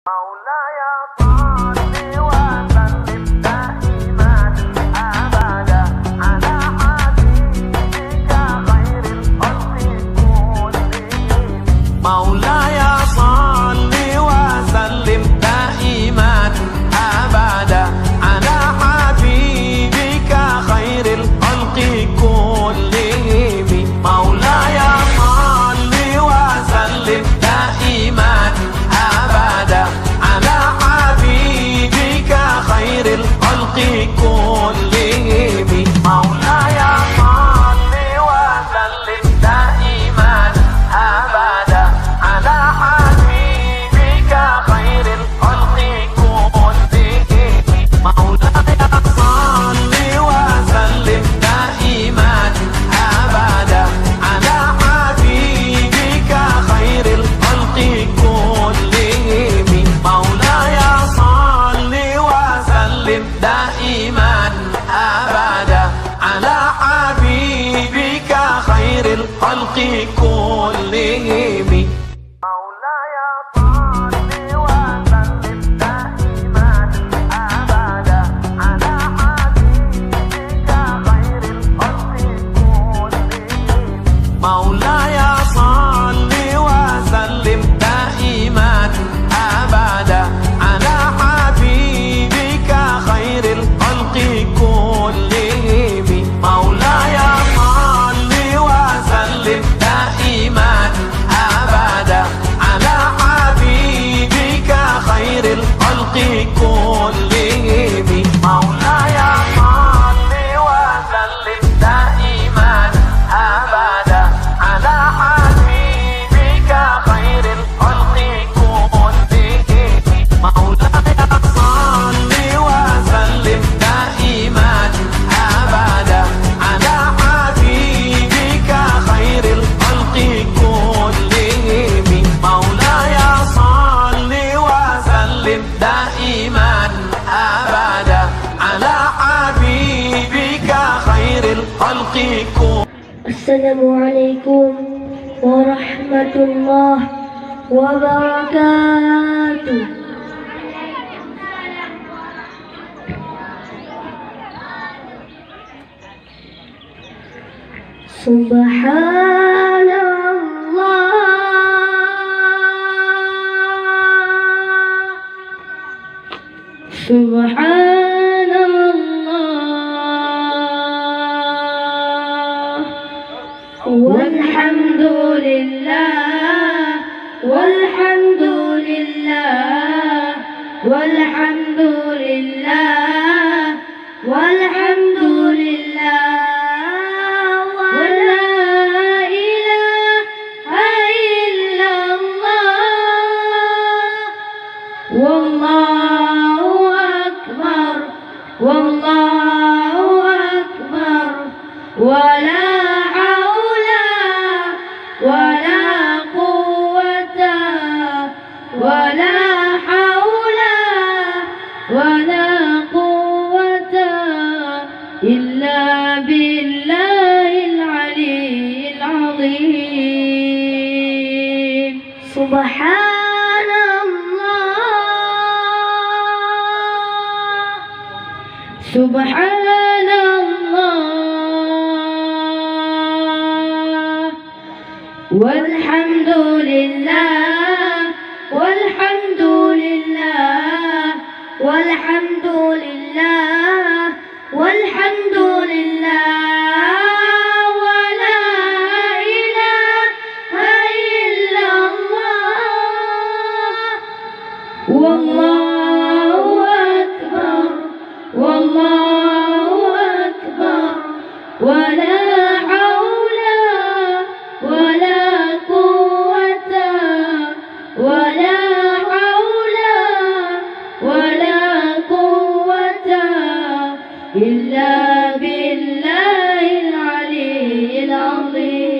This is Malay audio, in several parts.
مولاي صل وسلم دائما أبدا على حبيبك خير الخلق كلهم. مولاي صل وسلم دائما أبدا على حبيبك خير الخلق كلهم. مولاي صل وسلم دائما أبدا على حبيبك خير الخلق كلهم. مولاي صل وسلم دائما أبدا على حبيبك خير الخلق كلهم. مولاي صل وسلم دائما أبدا على حبيبك خير الخلق كلهم. مولاي صل وسلم دائما أبدا على حبيبك خير الخلق كلهم. مولاي صل وسلم دائما أبدا على حبيبك خير الخلق كلهم. مولاي صل وسلم دائما أبدا على حبيبك خير الخلق كلهم. مولاي صل وسلم دائما أبدا على حبيبك خير الخلق كلهم. مولاي صل وسلم دائما أبدا على حبيبك خير الخلق كلهم. مولاي صل وسلم دائما أبدا على حبيبك خير الخلق كلهم. مولاي صل وسلم دائما أبدا على حبيبك خير الخلق كلهم. السلام عليكم ورحمة الله وبركاته. سبحان الله سبحان الله والحمد لله والحمد لله والحمد لله والحمد لله ولا إله إلا الله والله أكبر والله أكبر ولا حول ولا قوة ولا حول ولا قوة إلا بالله العلي العظيم. سبحان الله سبحان الله والحمد لله والحمد لله والحمد لله والحمد لله ولا إله إلا الله والله أكبر والله أكبر ولا حول ولا قوة ولا حول ولا قوة إلا بالله العلي العظيم.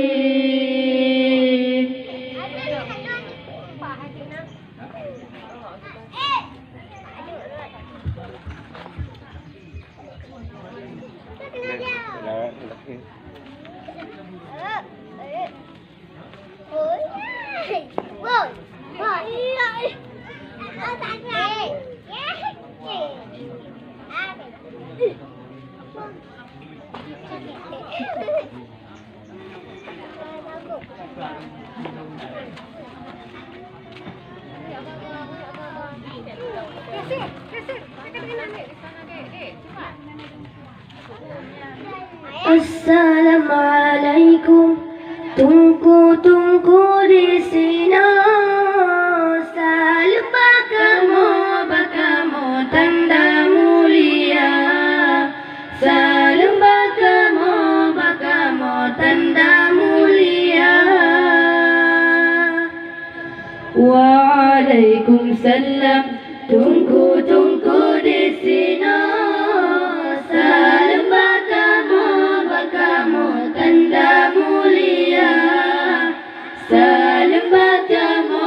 Assalamualaikum. Tungku di sini. Salam bakamu tanda mulia. Salam bakamu tanda mulia. Waalaikumsalam. Tungku di sini. Salam bakamu tanda mulia. Salam bakamu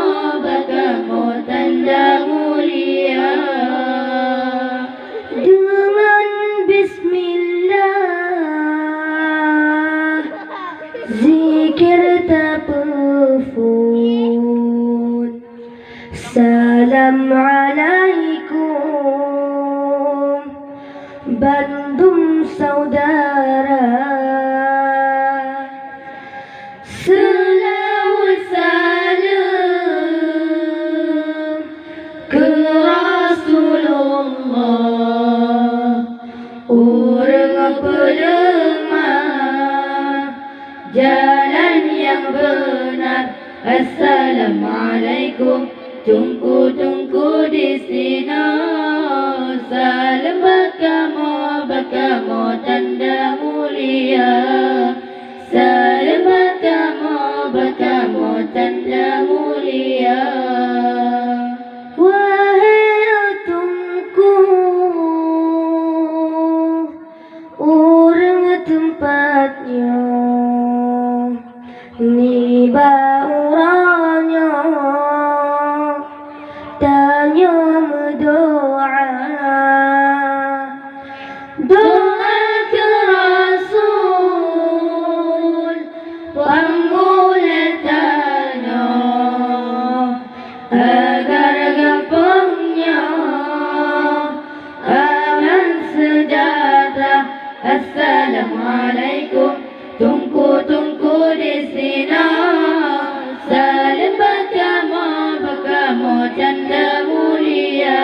tanda mulia. Dengan bismillah, zikir terpufun. Salam alaikum, bandung saudara. Selawat salam ke Rasulullah, orang pelemah jalan yang benar. Assalamualaikum. Tungku di sini. Salam bakamu tanda mulia. Salam bakamu tanda mulia. Wahai tungku, orang tempatnya ni bauranya. Tanya berdoa, doa ke Rasul, pangulatannya agar gampangnya aman sejahtera. Assalamualaikum. Tungku di sini. Salam bakamu tanda mulia.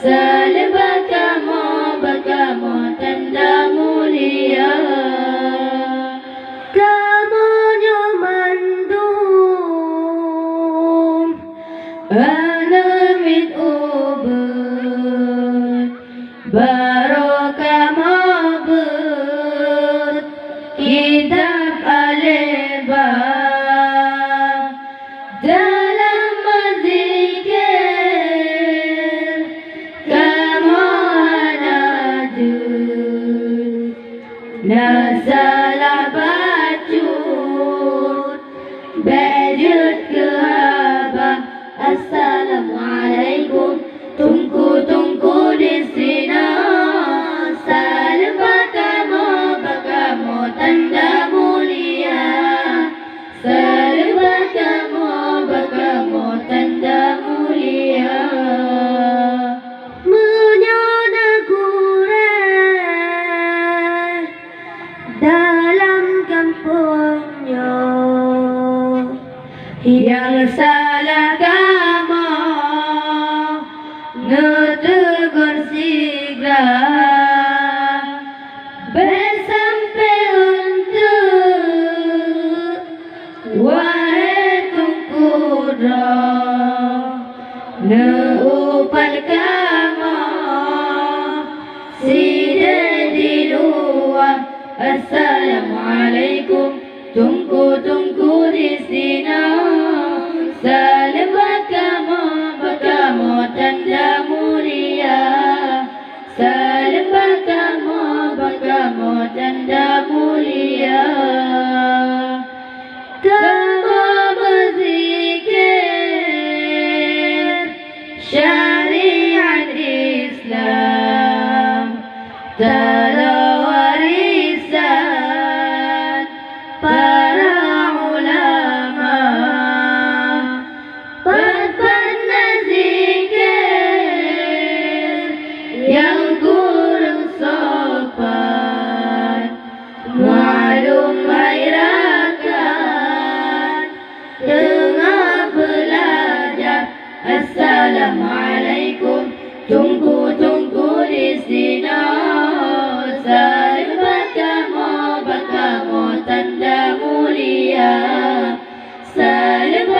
Salam bakamu tanda mulia. Kamunya mandum alamit ubud, barokah mabud, kitab alibah dalam berzikir. Kamu najud, nasalah bacud, bajud ke abah. Assalamualaikum. Tungku di sini. Salam bakamu tanda mulia. Salam bakamu tanda mulia. Menyana Quran dalam kampungnya, yang salah kamu netegur segera. Bersampai untuk wahai tungku neupan kamu sida di luar. Assalamualaikum. Tungku di sini. Salam bakamu tanda mulia. Salam bakamu tanda mulia. Kamu berzikir syariat Islam, telah warisan para ulama. Berbana zikir Assalamualaikum, tunggu di sini. Saling berkamu tanda mulia. Saling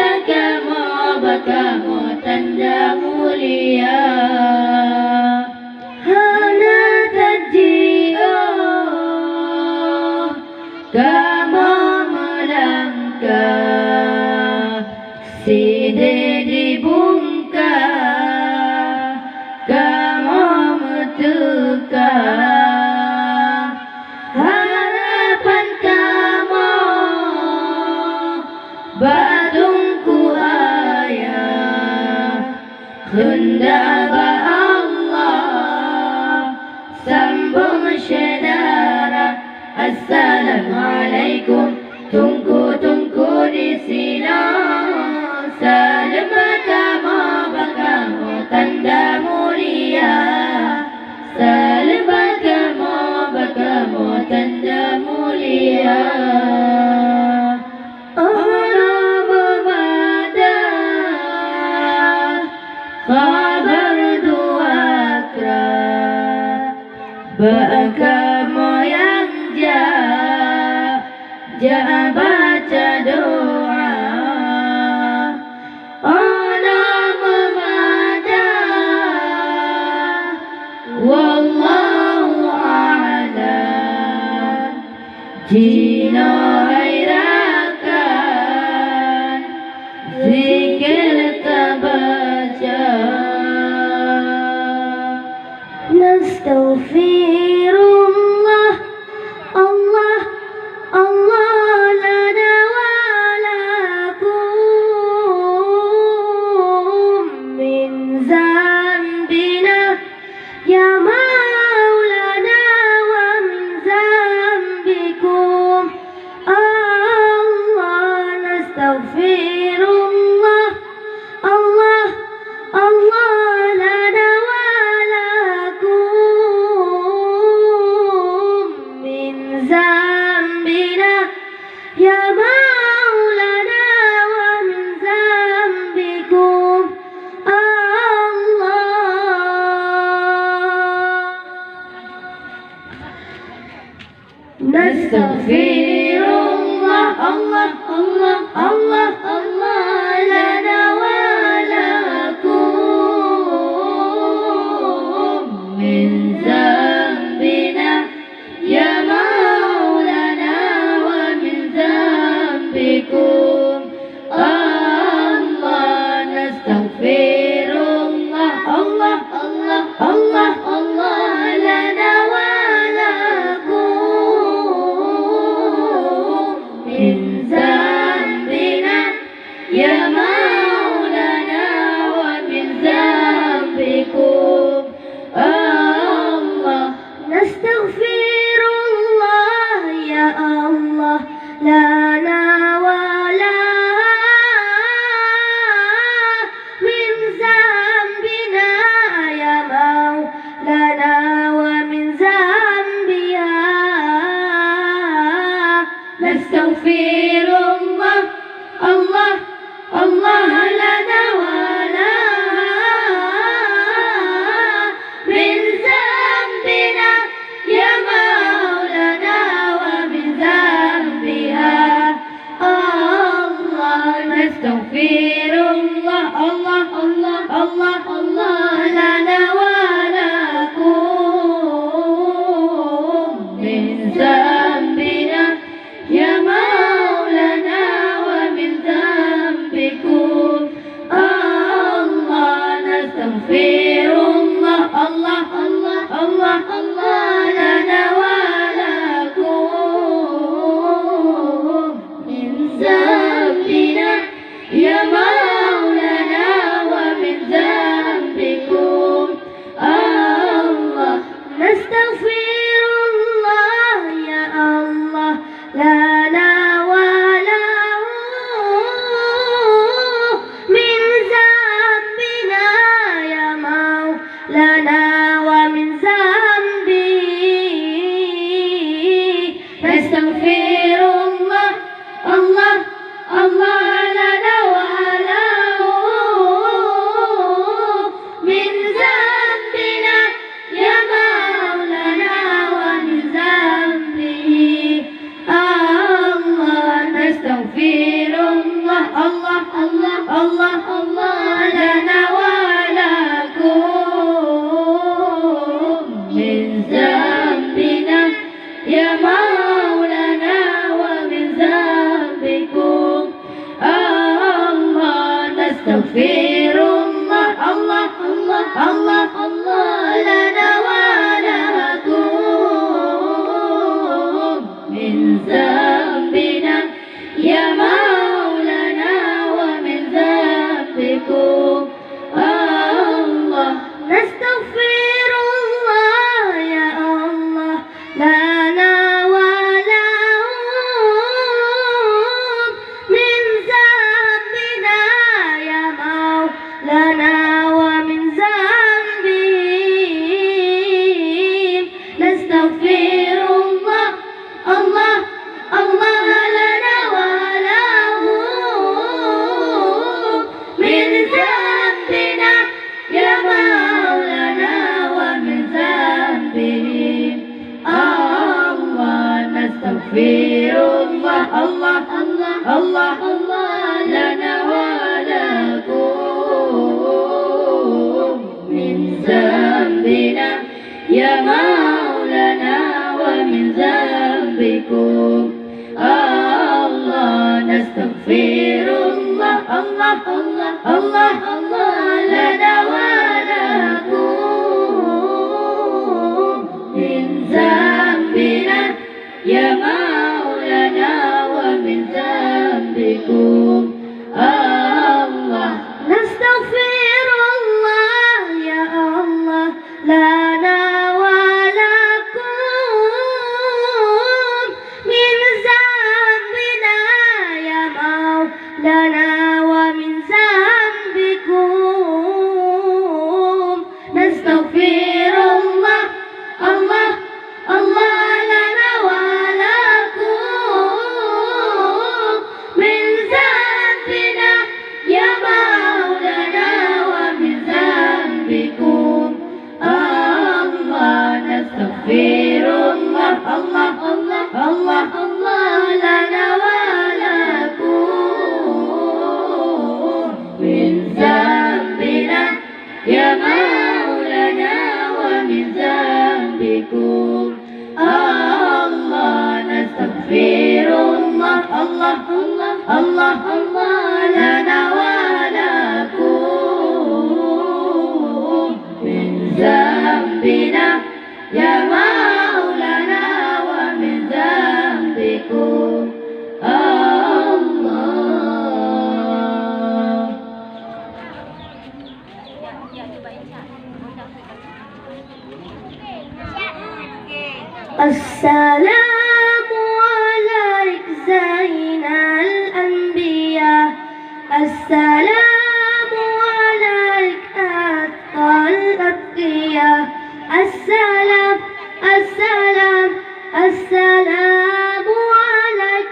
berkamu tanda mulia. Hana taji'o kamu melangkah, side dibungkah, kamu metukar harapan kamu, batungku ayah hendak Allah sambung saudara. Assalamualaikum, tunggu di sini. Salam berkamu tanda mulia. Salam berkamu tanda mulia. Allah memadah kabar duakra, berkamu yang jangan baca doa. Allah memadah, wallahu a'lam. Jino hairakan, zikir terbaca. Nastaghfirullah, Allah lana wa lakum min zambina ya maulana wa min zambikum. Allah nastaghfirullah, Allah lana wa lakum min zambina ya maulana wa min zambikum. Allah nastaghfirullah, Allah lana wa lakum min zambina ya maulana wa min zambikum. Allah nastaghfirullah, Allah lana wa lakum min zambina ya maulana wa min zambikum. Allah nastaghfirullah ya Allah lana wa min zambina ya maulana wa min zambiha. Nastaghfirullah, Allah lana wa min zambina ya maulana wa min zambiha. Allah nastaghfirullah, Allah lana wa lakum min zambina ya maulana wa min zambikum. Allah nastaghfirullah, Allah lana wa lakum min zambina ya maulana wa min zambikum. Allah nastaghfirullah ya Allah lana wa min zambina ya نستغفر الله الله الله الله الله لنا ولكم من ذنبنا يا مولانا ومن ذنبكم الله نستغفر الله الله الله الله الله لنا ولكم من ذنبنا يا مولانا ومن ذنبكم الله نستغفر الله يا الله لنا ولكم من ذنبنا يا مولانا ومن ذنبكم نستغفر الله الله الله لنا ولكم من ذنبنا يا مولانا ومن ذنبكم الله نستغفر الله الله الله الله الله لنا ولكم من ذنبنا يا مولانا ومن ذنبكم الله نستغفر الله الله الله الله الله لنا ولكم من ذنبنا يا مولانا ومن ذنبكم الله. السلام عليك زين الأنبياء السلام عليك أتقى الأتقياء السلام السلام السلام عليك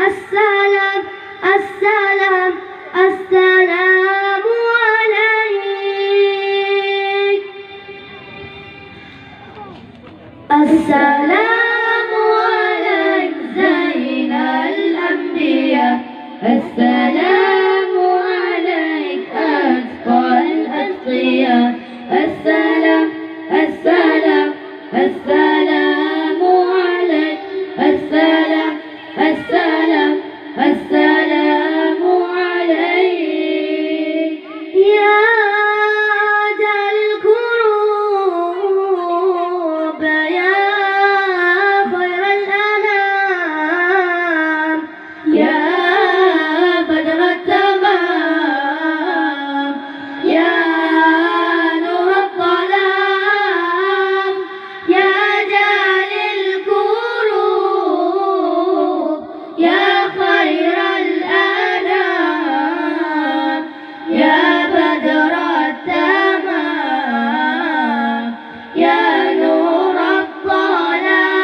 السلام السلام السلام عليك السلام عليك زين الأنبياء السلام عليك أتقى الأتقياء السلام السلام السلام عليك السلام السلام السلام عليك يا ذا القلوب يا خير الأنام يا بدر التمام يا نور الظلام يا جليل القلوب يا خير الأنام يا بدر التمام يا نور الظلام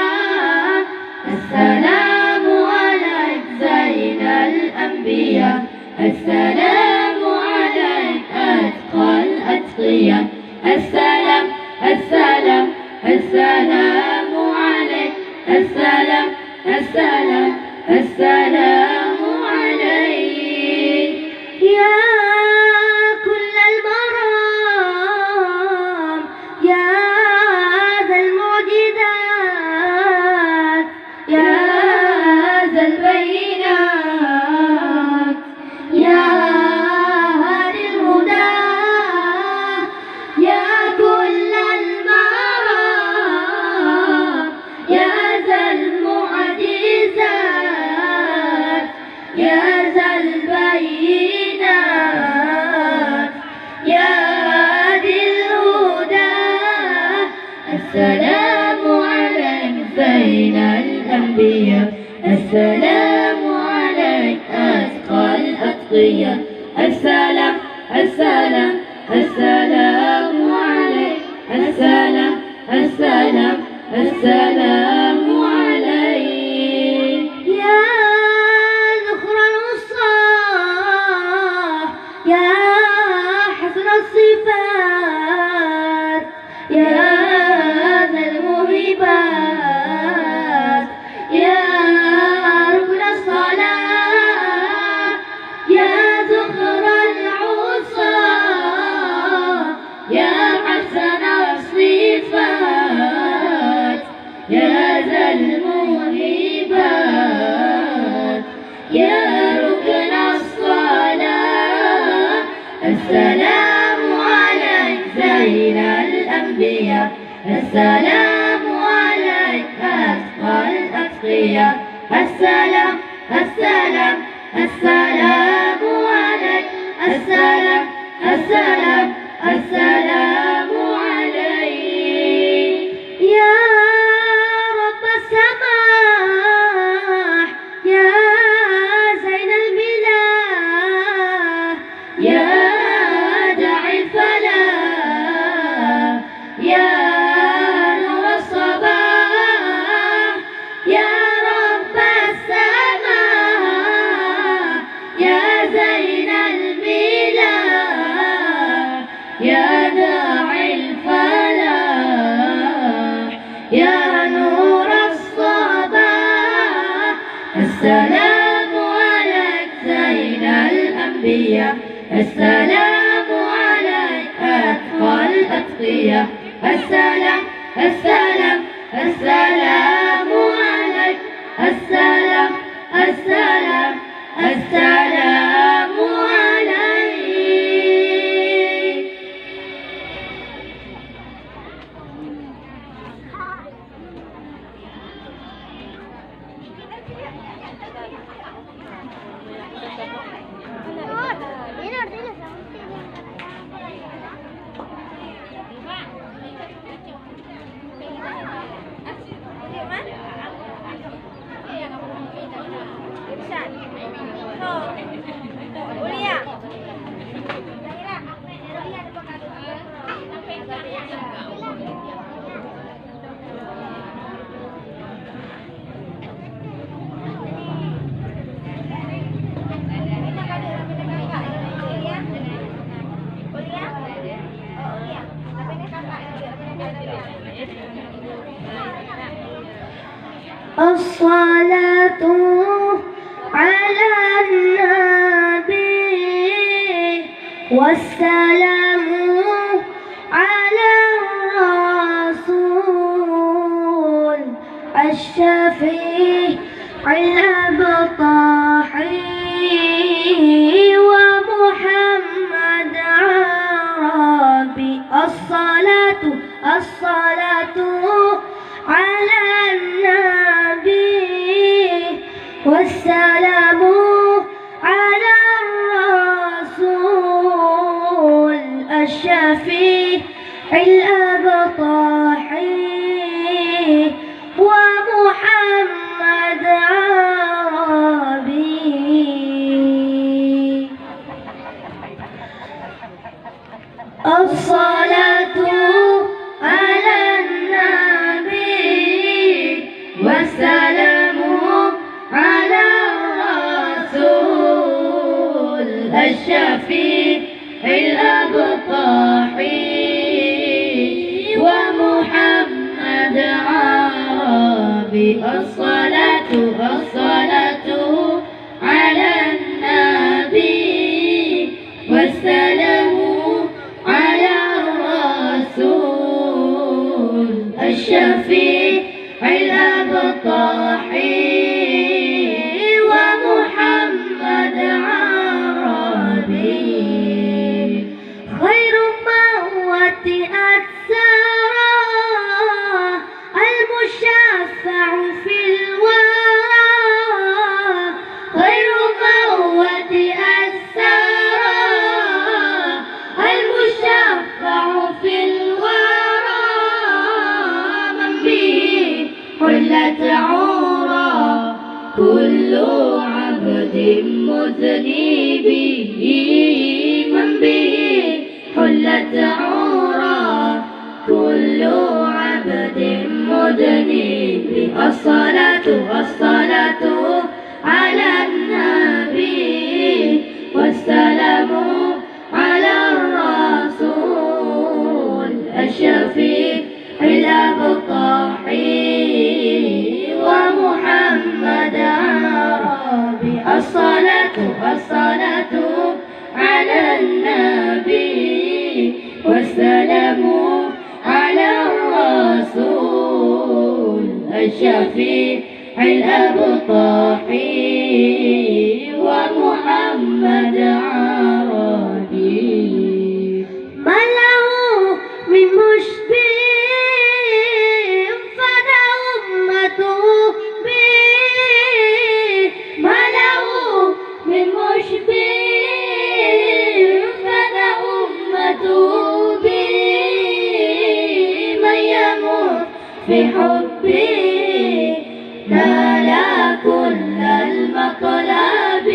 السلام عليك زين الأنبياء السلام عليك أتقى الأتقياء السلام السلام السلام عليك السلام السلام السلام عليك يا كل المرام يا ذا المعجزات يا ذا البينات يا هادي الهدى يا كل المرام يا ذا المعجزات يا ذا البينات يا هادي الهدى السلام عليك زين الأنبياء السلام عليك أتقى الأتقياء السلام السلام السلام عليك السلام السلام السلام عليك يا ذخر الوصاح يا حسن الصفات يا ذا الموهبات يا السلام عليك أتقى الأتقياء. السلام السلام السلام عليك. السلام السلام السلام عليك يا رب السماح يا زين البلاد يا داعي الفلاح يا نور الصباح يا رب السماح يا زين البلاد يا داعي الفلاح يا نور الصباح. السلام عليك زين الأنبياء. السلام عليك أتقى الأتقياء. السلام السلام السلام عليك. السلام السلام السلام عليك. الصلاة على النبي والسلام على الرسول الشفيع الأبطحي ومحمد عربي. الصلاة الصلاة على النبي والسلام على الرسول الشفيع الأبطحي ومحمد عربي. الصلاة على النبي والسلام على الرسول الشفيع الأبطحي ومحمد عربي. الصلاة الصلاة على النبي والسلام على الرسول الشفيع الأبطحي ومحمد عربي. خير موت أتسرى المشفع في الورى. خير موت أتسرى المشفع في الورى من به حلت عورى كل عبد مذنب. من به حلت عورى كل عبد مذنب. الصلاة الصلاة على النبي والسلام على الرسول الشفيع الأبطحي ومحمد عربي. الصلاة الصلاة على النبي والسلام على الرسول الشفيع الأبطحي ومحمد عربي. ما له من مشبه في حبي نال كل المطلب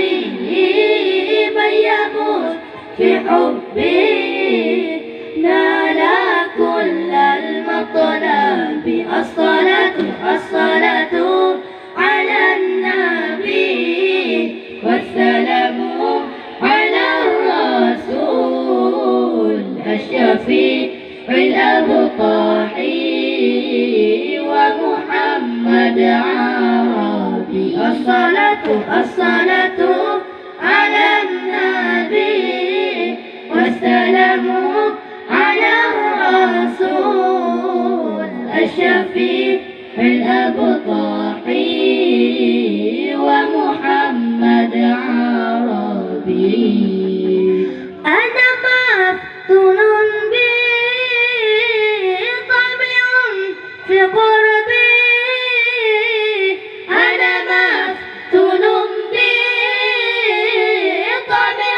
من يموت في حبي نال كل المطلب الصلاة الصلاة على النبي والسلام على الرسول الشفيع الأبطحي ومحمد عربي الصلاة الصلاة على النبي والسلام على الرسول الشفيع الأبطحي ومحمد عربي أنا مفتون بي طبع في قربي أنا مفتون بي طبع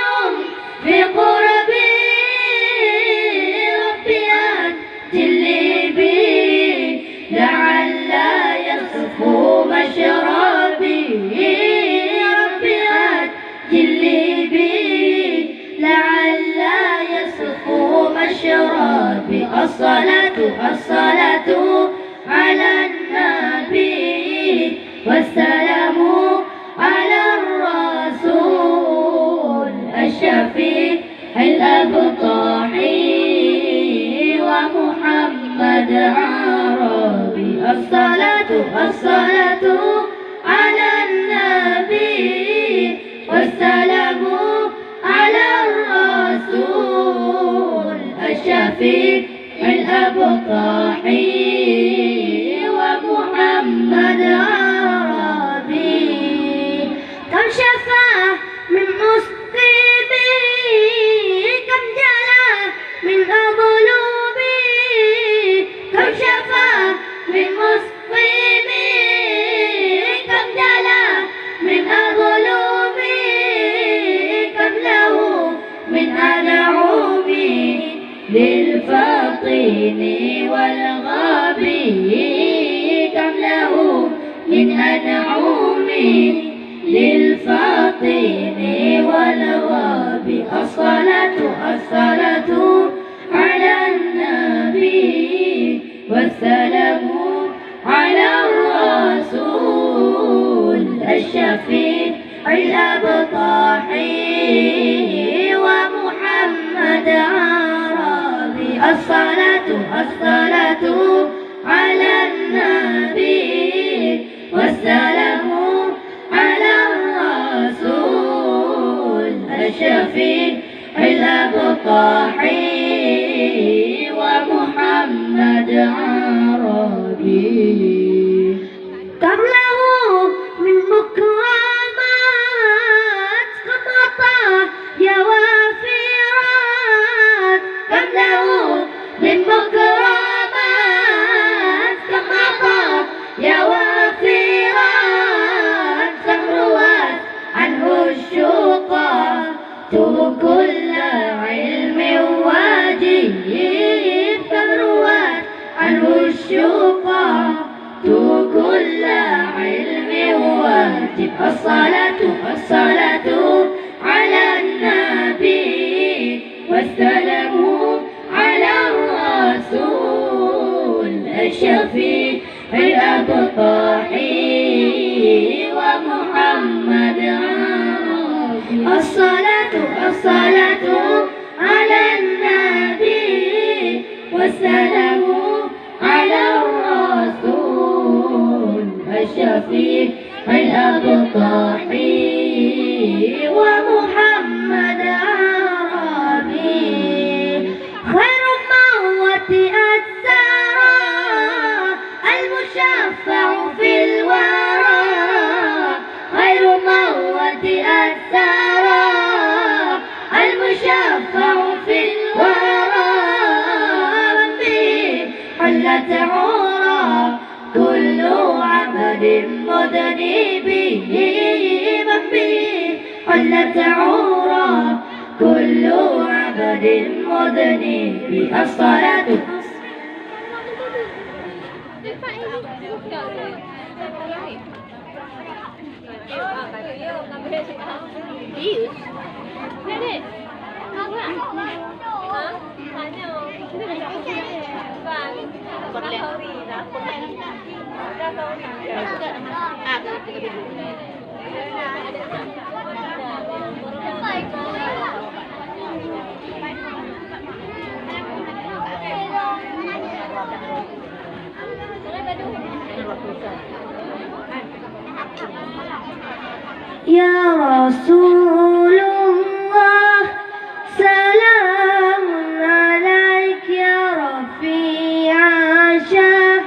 في قربي ربي أجلي بي لعل يصفو مشربي ربي أجلي بي لعل يصفو مشربي الصلاة الصلاة على النبي والسلام على الرسول الشفيع الأبطحي ومحمد عربي الصلاة الصلاة على النبي والسلام على الرسول الشفيع الأبطحي ومحمد عربي كم شفى من مسلمي كم جلى من أظلمي كم شفى من مسلمي كم جلى من أظلمي كم له من أنعمي للفاطن والغابي كم له من أنعمي للفاطن والغابي الصلاة الصلاة على النبي والسلام على الرسول الشفيع الأبطحي ومحمد عربي الصلاة الصلاة على النبي والسلام على الرسول الشفيع الأبطحي ومحمد عربي كم له من مكرمات كم أعطى يا وافرات كم له من مكرمات كم أعطى يا وافرات كم روات عنه الشقاة كل علم واجب كم روات عنه الشقاة كل علم واجب الصلاة الصلاة على النبي والسلام على الرسول الشفيع الأبطحي ومحمد عربي الصلاة الصلاة على النبي والسلام على الرسول الشفيع الأبطحي ومحمد عربي خير موت الثرى المشفع في الورى خير موت الثرى المشفع في الورى به حلت عورى كل عبد مذنب من به حلت عورى كل عبد مذنب الصلاة Bius. Nenek. Apa? Hả? Phải nhau. Và con lẹ. À, يا رسول الله سلام عليك يا رفيع الشأن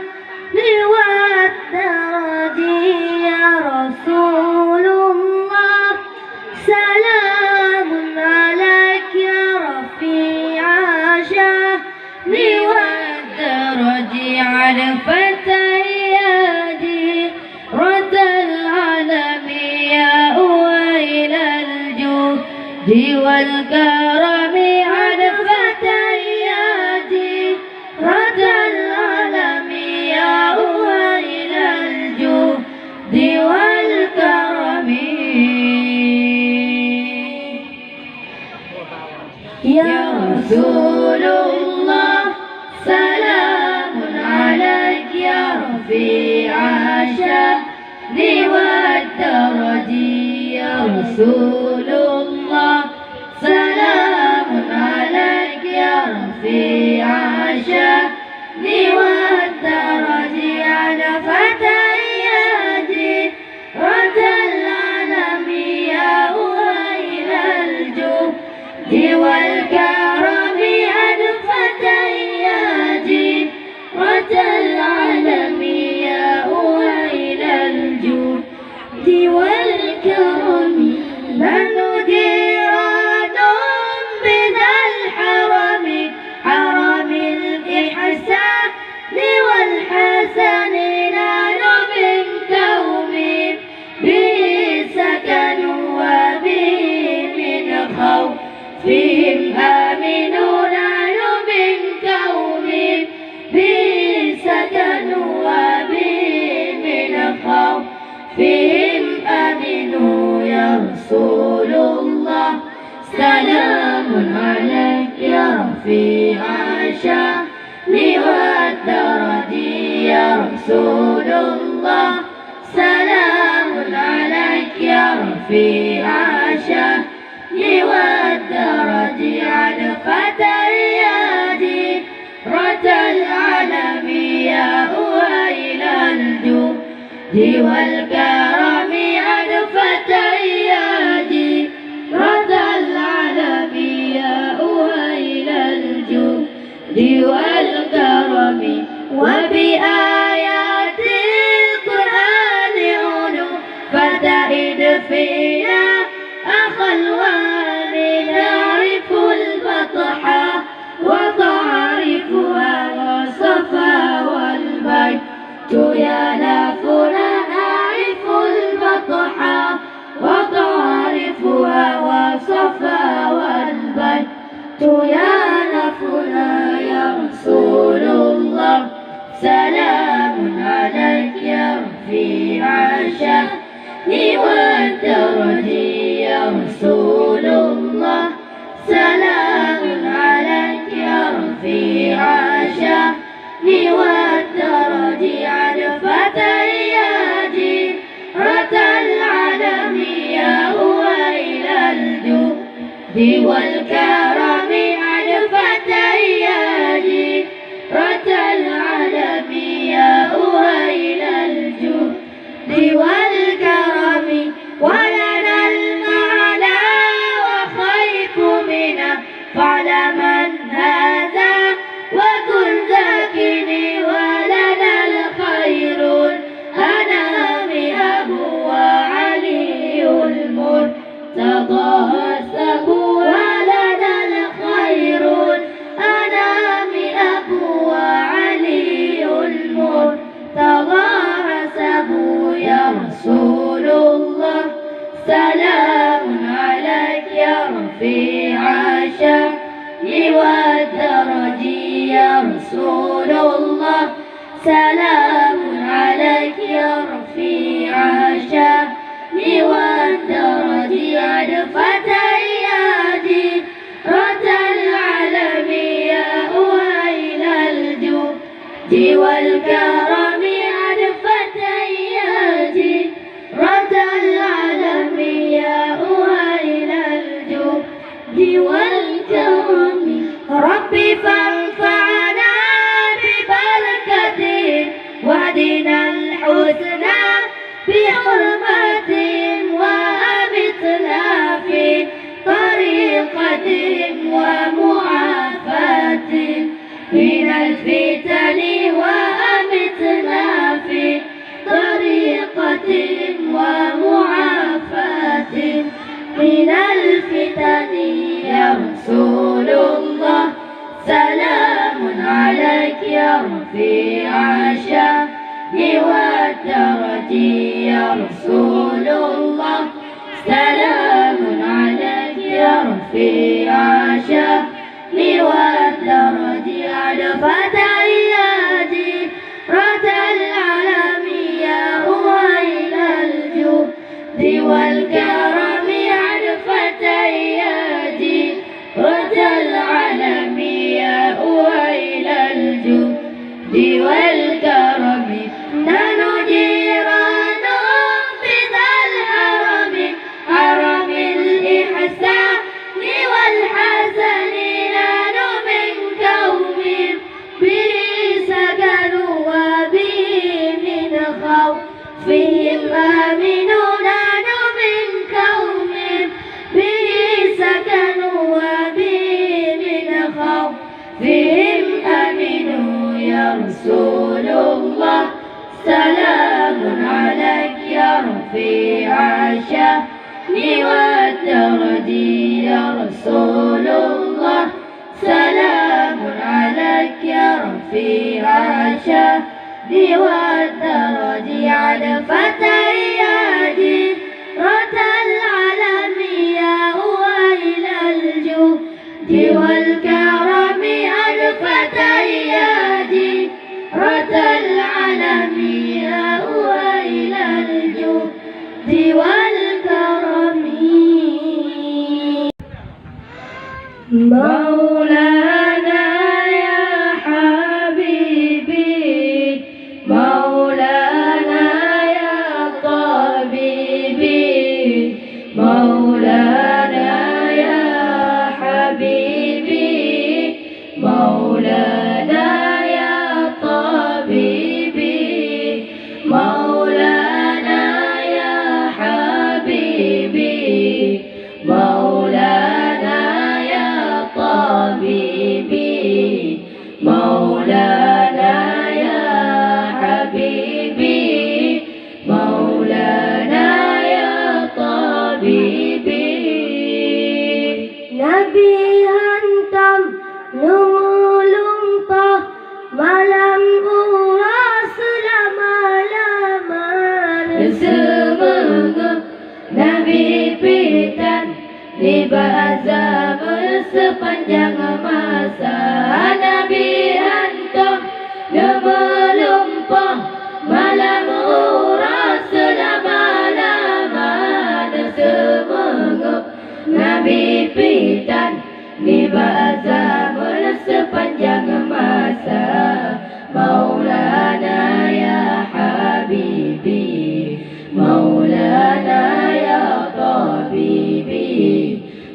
والدرج يا رسول الله سلام عليك يا رفيع الشأن والدرج عرفت يدي رد العالم يا أويل الجود والكرم عرفت يدي رد العالم يا أويل الجود والكرم يا رسول الله سلام عليك يا رفيع الشأن والدرج يا رسول الله سلام عليك يا رفيع الشأن والدرج على فتى يدي رد العالم يا أويل الجود والكرم أنفت يدي رد العالم يا أويل الجود والكرم من جيران بذا الحرم حرم الإحسان والحسن نال من كوم به سكنوا وبه من خوفهم آمنوا نال من كوم به سكنوا وبه من خوفهم آمنوا يا رسول الله سلام عليك يا رفيع الشأن والدرج يا رسول الله سلام عليك يا رفيع الشأن والدرج على فتى يدي رد العالم يا أويل الجود والكرم أنفت يدي رد العالم يا أويل الجود والكرم وبآيات القرآن علو فتئد فينا أخا الوالد نعرف البطحة وتعرفها وصفا والبيت يلافنا نعرف البطحة وتعرفها وصفا والبيت يلافنا يا رسول الله سلام عليك يا رفيع الشأن والدرج يا رسول الله سلام عليك يا رفيع الشأن والدرج عرفت يدي رد العالم يا أويل الجود والكرم عرفت يدي رد العالم يا أويل الجود والكرم ولنا المعنى وخيف منا فعلمن هذا وكن ذاكني ولنا الخير الأنام أبو وعلي المرتضى ولنا الخير الأنام أبو وعلي المرتضى حسبوا يا رسول الله سلام عليك يا رفيع الشأن والدرج يا رسول الله سلام عليك يا رفيع الشأن والدرج عرفت أيادي رد العالم يا أهيل الجود والكرم عرفت أيادي رد العالم يا أهيل الجود والكرم ربي فانفعنا ببركته واهدنا الحسنى بحرمتهم وأمتنا في طريقتهم ومعافاتهم من الفتن وأمتنا في طريقتهم ومعافاتهم من الفتن يا رسول الله سلام عليك يا رفيع الشأن والدرج يا رسول الله سلام عليك يا رفيع الشأن والدرج عرفت أيادي رد العالم يا أهيل الجود والكرم عرفت أيادي رد العالم يا أهيل الجود والكرم نحن جيران بذا الحرم حرم الإحسان والحسن نحن من قوم به سكنوا وبه من خوفهم آمنون نحن من قوم به سكنوا وبه من خوفهم آمنوا يا رسول الله سلام عليك يا رفيع الشأن والدرج يا رسول الله سلام عليك يا رفيع الشأن والدرج عرفت أيادي رد العالم يا أهيل الجود والكرم عرفت أيادي رد العالم يا أهيل الجود والكرم مولانا يا حبيبي مولانا يا طبيبي مولانا يا حبيبي مولانا يا طبيبي مولانا يا حبيبي مولانا يا طبيبي مولانا يا حبيبي مولانا يا طبيبي نبي أنتم نمولمطه malam uras lama-lama semoga Nabi pitan di zaman sepanjang masa Nabi antum melumpah malam uras lama-lama semoga Nabi pitan di zaman sepanjang masa Maulana ya Habibi Maulana ya Tabibi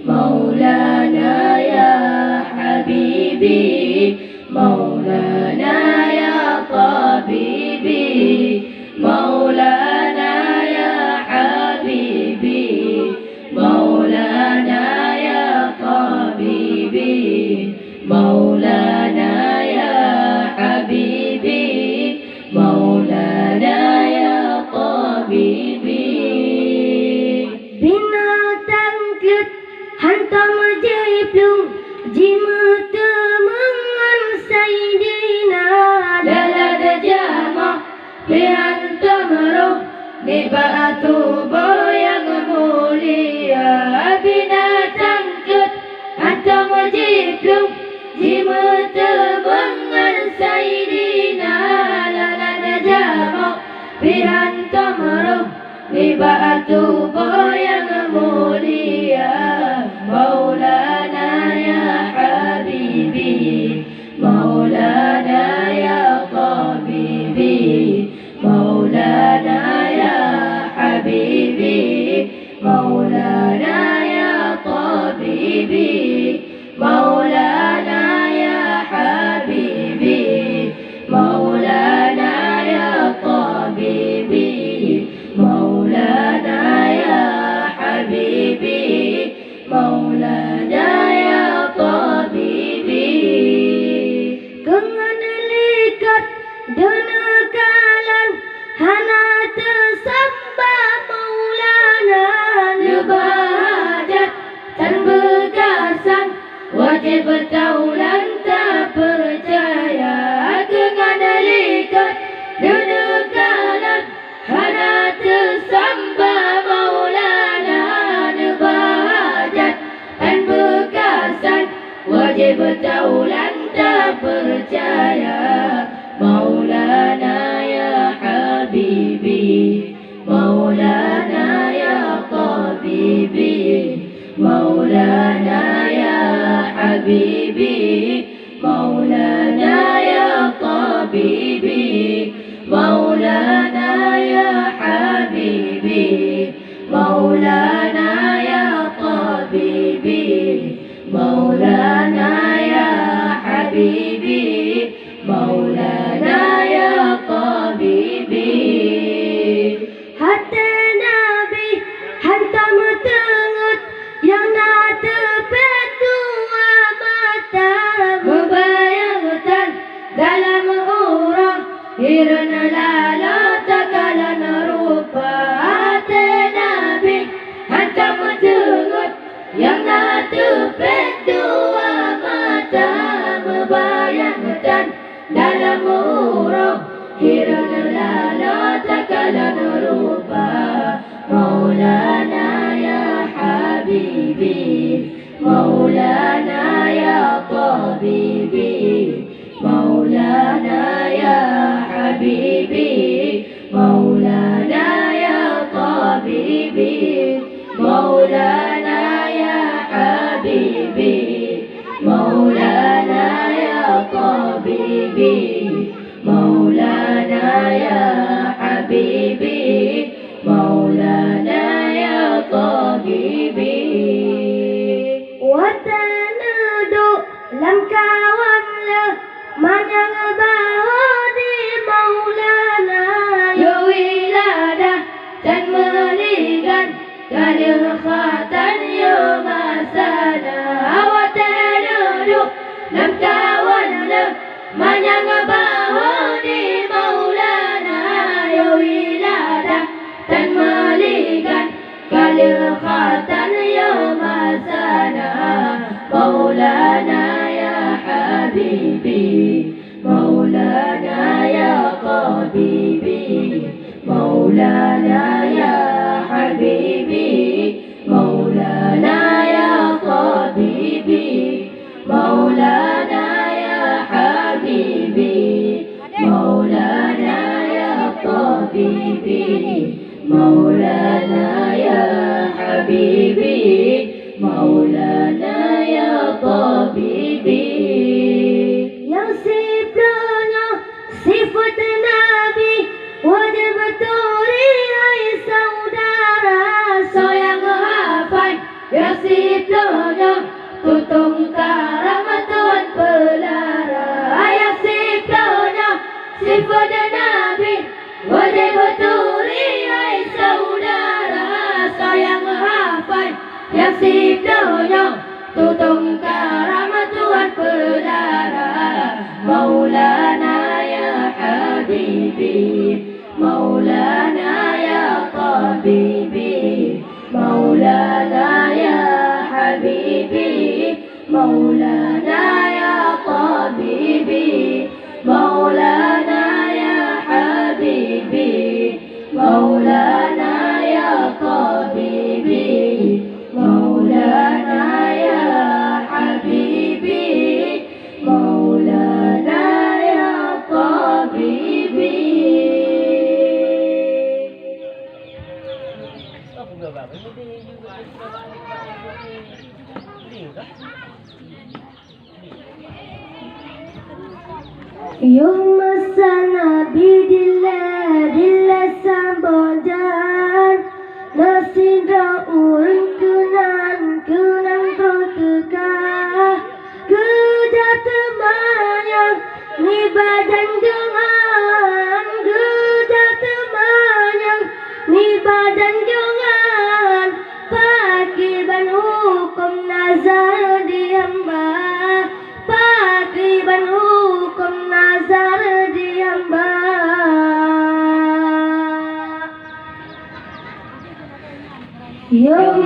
Maulana ya Habibi Maulana ya Tabibi Maulana ya Habibi Maulana ya Tabibi Maulana ya Habibi Maulana ya Tabibi binatang klut hantam jiplung jimat mengan sayyidina lalada jama bihantam roh nibatu boyang mulia binatang klut hantam jiplung jimat mengan sayyidina sifat tubuh yang mulia. Maulana ya Habibi, Maulana ya Tabibi, Maulana ya Habibi, Maulana ya Tabibi, Maulana ya Habibi, Maulana ya Tabibi, Maulana ya Habibi, Maulana ya Tabibi. Dengan likat denekalan hana tersembah Maulana Nebahajat dan bergasan, wajib taulan tak percaya. Dengan likat denekalan hana tersembah Maulana Nebahajat dan bergasan, wajib taulan tak percaya. Maulana ya Habibi, Maulana ya Tabibi, Maulana ya Habibi, Maulana ya Tabibi, Maulana ya Habibi, Maulana ya Tabibi, Maulana ya Habibi, Maulana ya Tabibi. hati Nabi hantam tengut yang nak tepet dua mata Membayangkan dalam urang hirana lala takalan rupa. Hati Nabi hantam tengut yang nak tepet dua mata. Membayangkan dalam urang hirana lala takalan rupa. Maulana ya Habibi, Maulana ya Tabibi, Maulana ya Habibi, Maulana ya Tabibi, Maulana ya Habibi, Maulana ya Tabibi, Maulana ya Habibi, Maulana ya Tabibi. Watanudu lam kawan le manyang bahu di Maulana Ya wiladah dan menigan kadir khatan ya masana. Watanudu lam kawan le manyang bahu di Maulana. Ya wiladah dan menigan kadir khatan ya masana. Maulana ya Habibi, Maulana ya Tabibi, Maulana ya Habibi, Maulana ya Tabibi, Maulana ya Habibi, Maulana ya Tabibi, Maulana ya Habibi, Maulana ya Tabibi. yang sifatnya sifat Nabi wajib turi hai saudara Sayang hafai ya sifatnya tutung karam tuan pelara. Ya sifatnya sifat Nabi wajib turi hai saudara. Sayang hafai ya sifatnya tutung karam tuan pelara. Maulana ya Habibi, Maulana ya Tabibi, Maulana ya Habibi, Maulana ya Tabibi, Maulana ya Habibi, Maulana ya Tabibi, Maulana ya Habibi, Maulana ya Tabibi. Masa Nabi dila sambojan Nasidra urang kenan protekah Gejat temannya ni badan jangan Gejat temannya ni badan jangan Pakiban hukum nazar dihamba Pakiban hukum nazar dihamba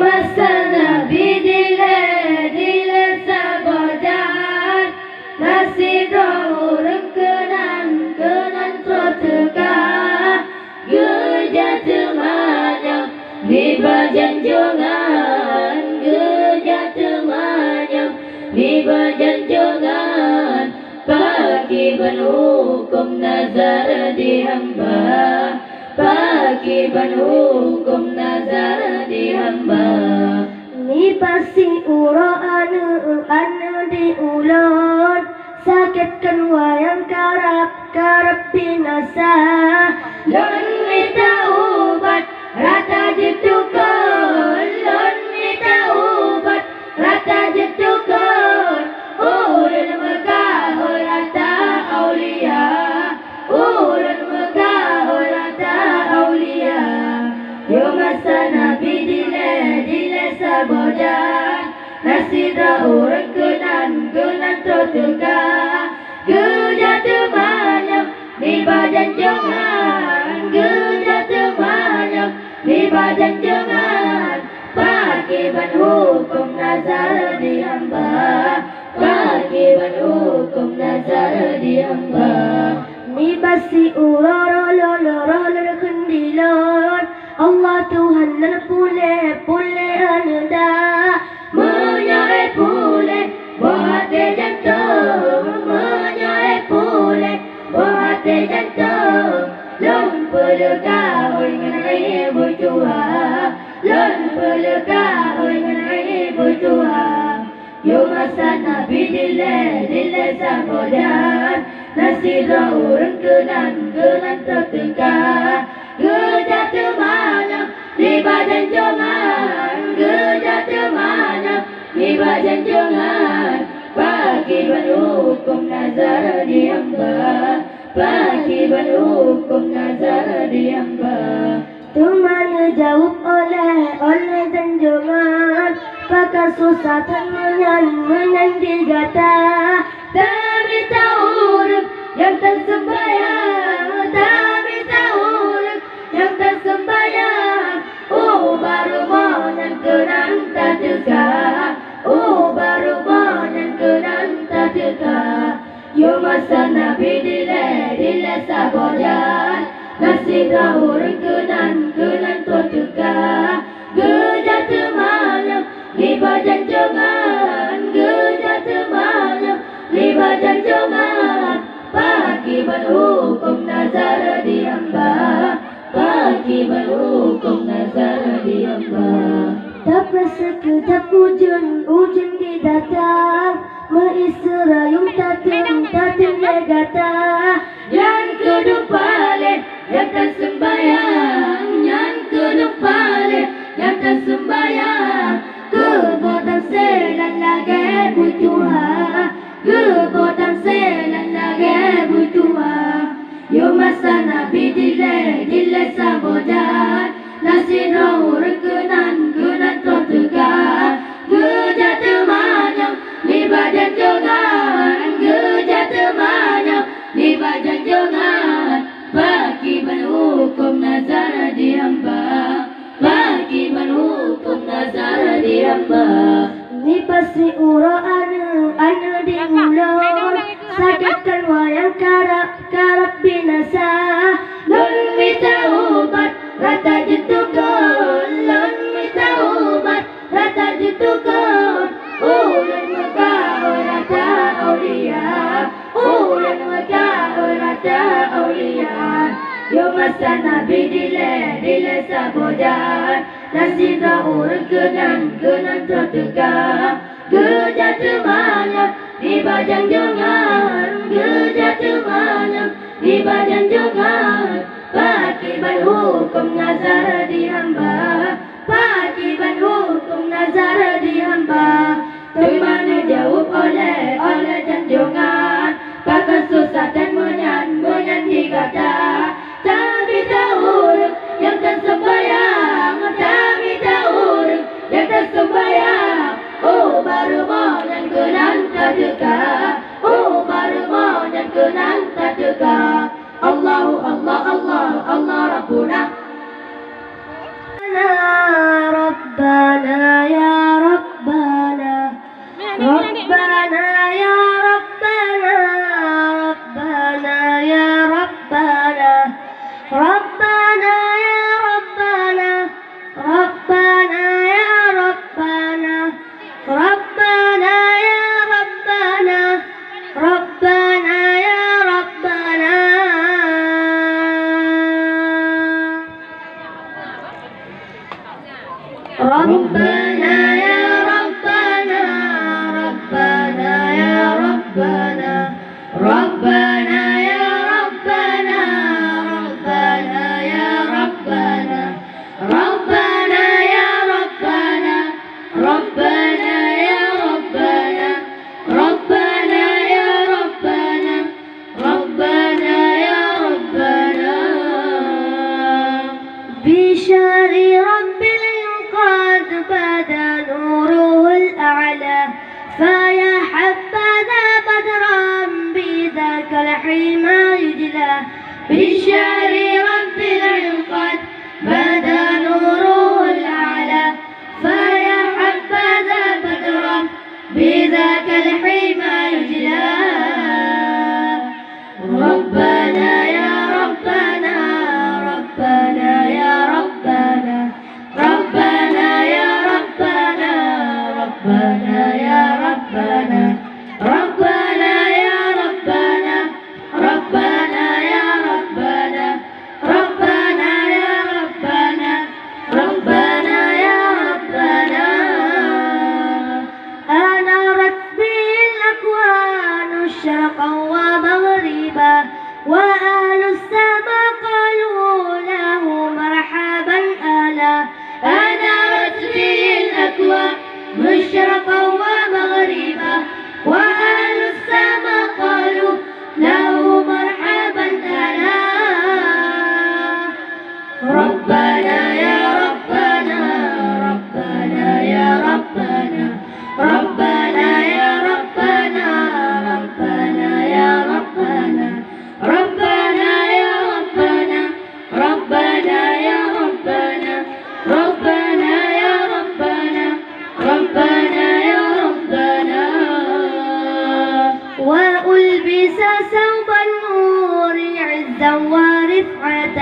Masa Nabi dila sabojan Nasidra urang kenan protekah Gejat temannya di badan jangan Gejat temannya di badan jangan Pakiban hukum nazar dihamba Pakiban hukum nazar dihamba Ni pasti uro anu diulon Sakitkan wayang karap binasa Lon minta ubat rata jedukon Lon minta ubat rata jedukon Ulun megah rata aulia Ulun megah rata aulia Masa Nabi dila sabojan Nasidra urang kenan protekah Gejat temannya di badan jangan Gejat temannya di badan jangan Pakiban hukum nazar dihamba Pakiban hukum nazar dihamba Ni basi uror kendilon Allah Tuhan dan pule anda Menyai pule Bahati jantung Menyai pule Bahati jantung Lon perlu kau dengan ibu tua Lon perlu kau dengan ibu tua Masa Nabi dila sabojan Nasidra urang kenan protekah Gejat temannya di badan jangan Gejat temannya di badan jangan Pakiban hukum nazar dihamba Pakiban hukum nazar dihamba Temannya jawab oleh janjangan Pakai susah menyan digata Tapi tahu yang tersembayang Tapi tahu yang tersembayang Baru monyan kenan tak tegak baru monyan kenan tak tegak Masa Nabi dila sabojan Nasidra urang kenan protekah Gejat temannya di badan jangan Gejat temannya di badan jangan Pakiban hukum nazar dihamba Pakiban hukum nazar dihamba Tapi sekejap ujung didatang Mengisrayung tatim negata Yang kedua pale yang tersembayang Yang kedua pale yang tersembayang Kebotan selan lagi butuha Kebotan selan lagi butuha Masa Nabi dila sabojan Nasidra urang kenan protekah Gejat temannya di badan jangan Gejat temannya di badan jangan Pakiban hukum nazar dihamba Pakiban hukum nazar dihamba Ni pasti uro anu diulon Sakitkan wayang karap binasa Lon minta ubat rata jedukon Lon minta ubat rata jedukon Ulun megah rata aulia Ulun megah rata aulia Masa Nabi dila sabojan Nasidra urang kenan protekah Gejat temannya di badan jangan Gejat temannya banyak jangan kewajiban hukum nazar dihamba, kewajiban hukum nazar dihamba. Terima jawab oleh junjungan, kakak susah dan menyanyi kata. Tapi tahu yang tersembayang, tapi tahu yang tersembayang. Oh baru mau yang kenal tak dekat, oh baru mau yang kenal tak dekat. Allahu Allah Allah Allah Rabbuna. Rabbana ya Rabbana, Rabbana ya Rabbana, Rabbana ya Rabbana, Rabbana ya Rabbana, Rabbana ya Rabbana, Rabbana ya Rabbana, Rabbana ya Rabbana. Rabbana ya Rabbana, Rabbana ya Rabbana, Rabbana ya Rabbana, Rabbana ya Rabbana, Rabbana ya Rabbana, Rabbana ya Rabbana, Rabbana ya Rabbana, Rabbana ya Rabbana. Bishari Rabbil قد بدا نوره الأعلى فيا حبذا بدرا بذاك الحمى يجلى. بشار رب العقد بدا نوره الأعلى فيا حبذا بدرا بذاك الحمى يجلى. ربنا يا ربنا، ربنا يا ربنا، ربنا يا ربنا، ربنا يا ربنا، ربنا يا ربنا، ربنا يا ربنا، ربنا يا ربنا، ربنا يا ربنا. أنارت به الأكوان شرقا ومغربا وأهل السماء قالوا له مرحبا أهلا. أنارت به الأكوان مشرقا ومغربا وأهل السماء قالوا له مرحبا أهلا. ربنا يا ربنا، ربنا يا ربنا، ربنا يا ربنا، ربنا يا ربنا، ربنا يا ربنا، ربنا يا ربنا، ربنا يا ربنا، ربنا يا ربنا. وألبس ثوب النور عزا ورفعة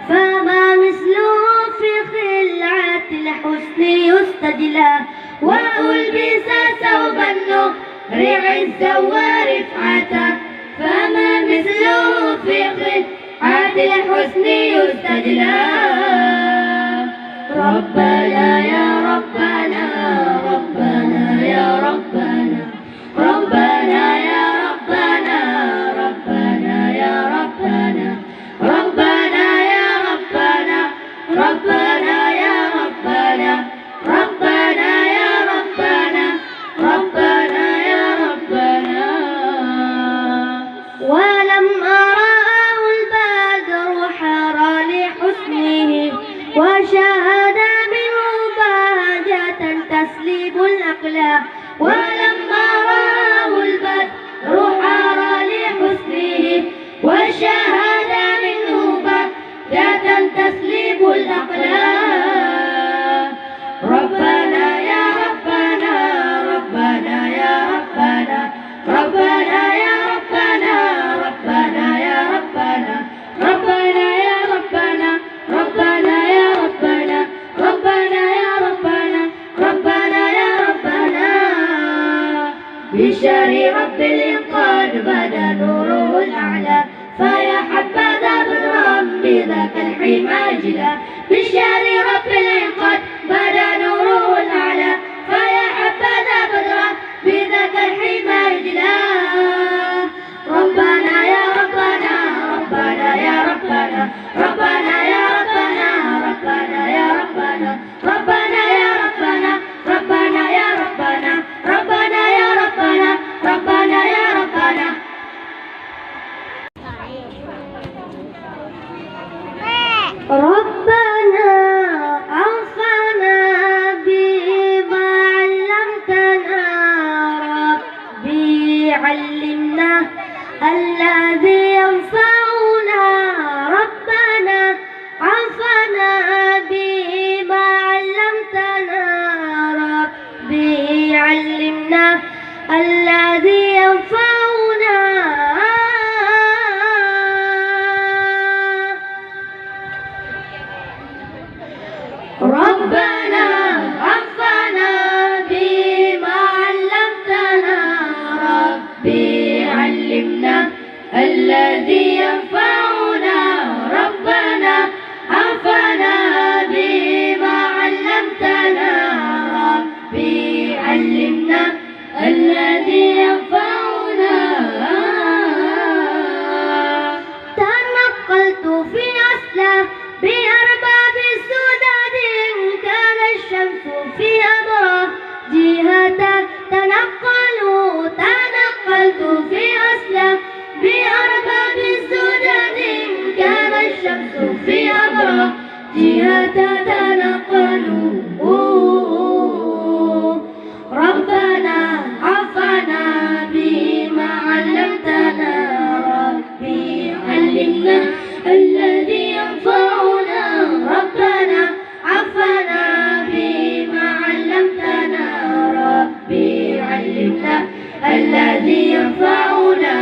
فما مثله في خلعة الحسن يستجلى. وألبس ثوب النور عزا ورفعة فما مثله في خلعة الحسن يستجلى. ربنا يا ربنا، ربنا يا ربنا، ربنا يا ربنا، ربنا يا ربنا، ربنا يا ربنا، ربنا يا ربنا، ربنا يا ربنا، ربنا يا ربنا. ولما رآه البدر حار لحسنه وشاهد منه بهجة تسلب الأقلام. ولما رآه البدر حار لحسنه وشاهد منه بهجة تسلب الأقلام. ربنا يا ربنا، ربنا يا ربنا، ربنا يا ربنا، ربنا يا ربنا، ربنا يا ربنا، ربنا يا ربنا، ربنا يا ربنا، ربنا يا ربنا. بشار رب الإنقاذ بدا نوره الأعلى فيا حبذا بدرا بذاك الحمى جلا. بشار رب الإنقاذ بدا نوره الأعلى فيا حبذا بدرا بذاك الحمى جلا. ربنا يا ربنا، ربنا ربنا انفعنا بما علمتنا ربي علمنا الذي ينفعنا ربنا انفعنا بما علمتنا ربي علمنا الذي ينفعنا ربنا انفعنا بما علمتنا ربي علمنا الذي ينفعنا ربنا انفعنا بما علمتنا ربي علمنا الذي ينفعنا تنقلت في أسلة بأرباب سداد كان الشمس في أبرى جهة تنقلت في أسلة بأرباب سداد كان الشمس في أبرى جهة ربنا عفنا بما علمتنا ربي علمنا الذي ينفعنا ربنا عفنا بما علمتنا ربي علمنا الذي ينفعنا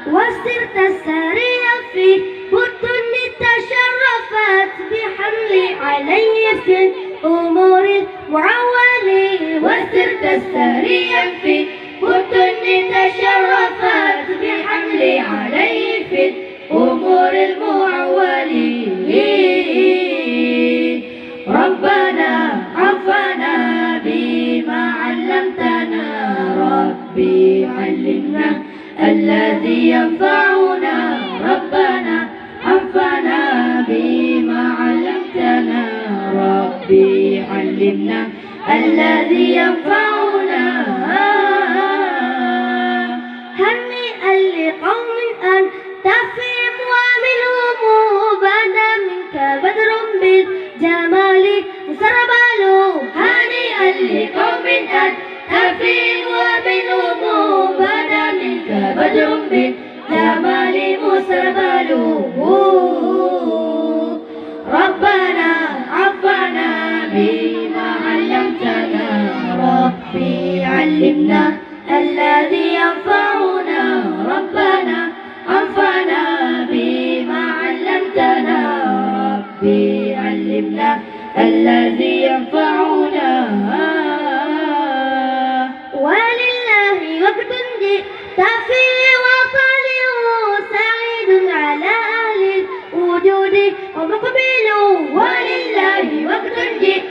وسرت السريع في بطن تشرفت بحمل عليه في الأمور المعولي وسرت السريع في بطن تشرفت بحمل عليه في الأمور المعولي ربنا عفنا بما علمتنا ربي علمنا الذي ينفعنا ربنا عفنا بما علمتنا ربي علمنا الذي ينفعنا هنيئا لقوم أن تفهم ومنهم بدا منك بدر بالجمال مسربل هنيئا لقوم أن تفهم ومنهم بدا منك بدر بالجمال مسربل ربنا عفنا بما علمتنا ربي علمنا الذي ينفعنا ربنا عفنا بما علمتنا ربي علمنا الذي ينفعنا ولله وقت جئت فيه وطالع سعيد على أهل الوجود ومقبل ولله وقت جئت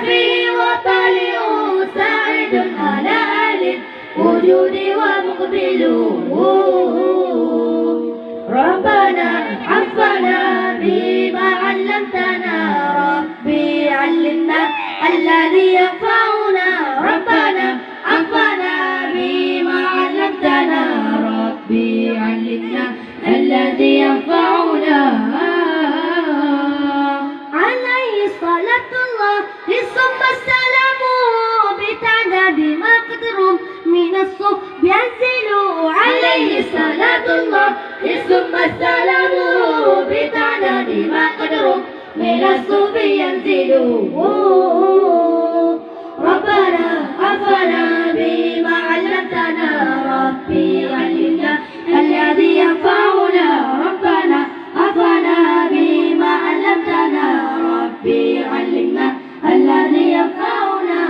فيه وطالع سعيد على أهل الوجود ومقبل ربنا عفنا بما علمتنا ربي علمنا الذي ينفعنا ربنا عفنا بما علمتنا ربي علمنا الذي ينفعنا عليه صلاة الله ثم السلام بتعداد ما قدرهم من الصبح ينزلوا عليه صلاة الله ثم السلام بتعداد ما قدرهم من الصبح ينزلوا ربنا عفنا بما علمتنا ربي علمنا الذي ينفعنا ربنا عفنا بما علمتنا ربي علمنا الذي ينفعنا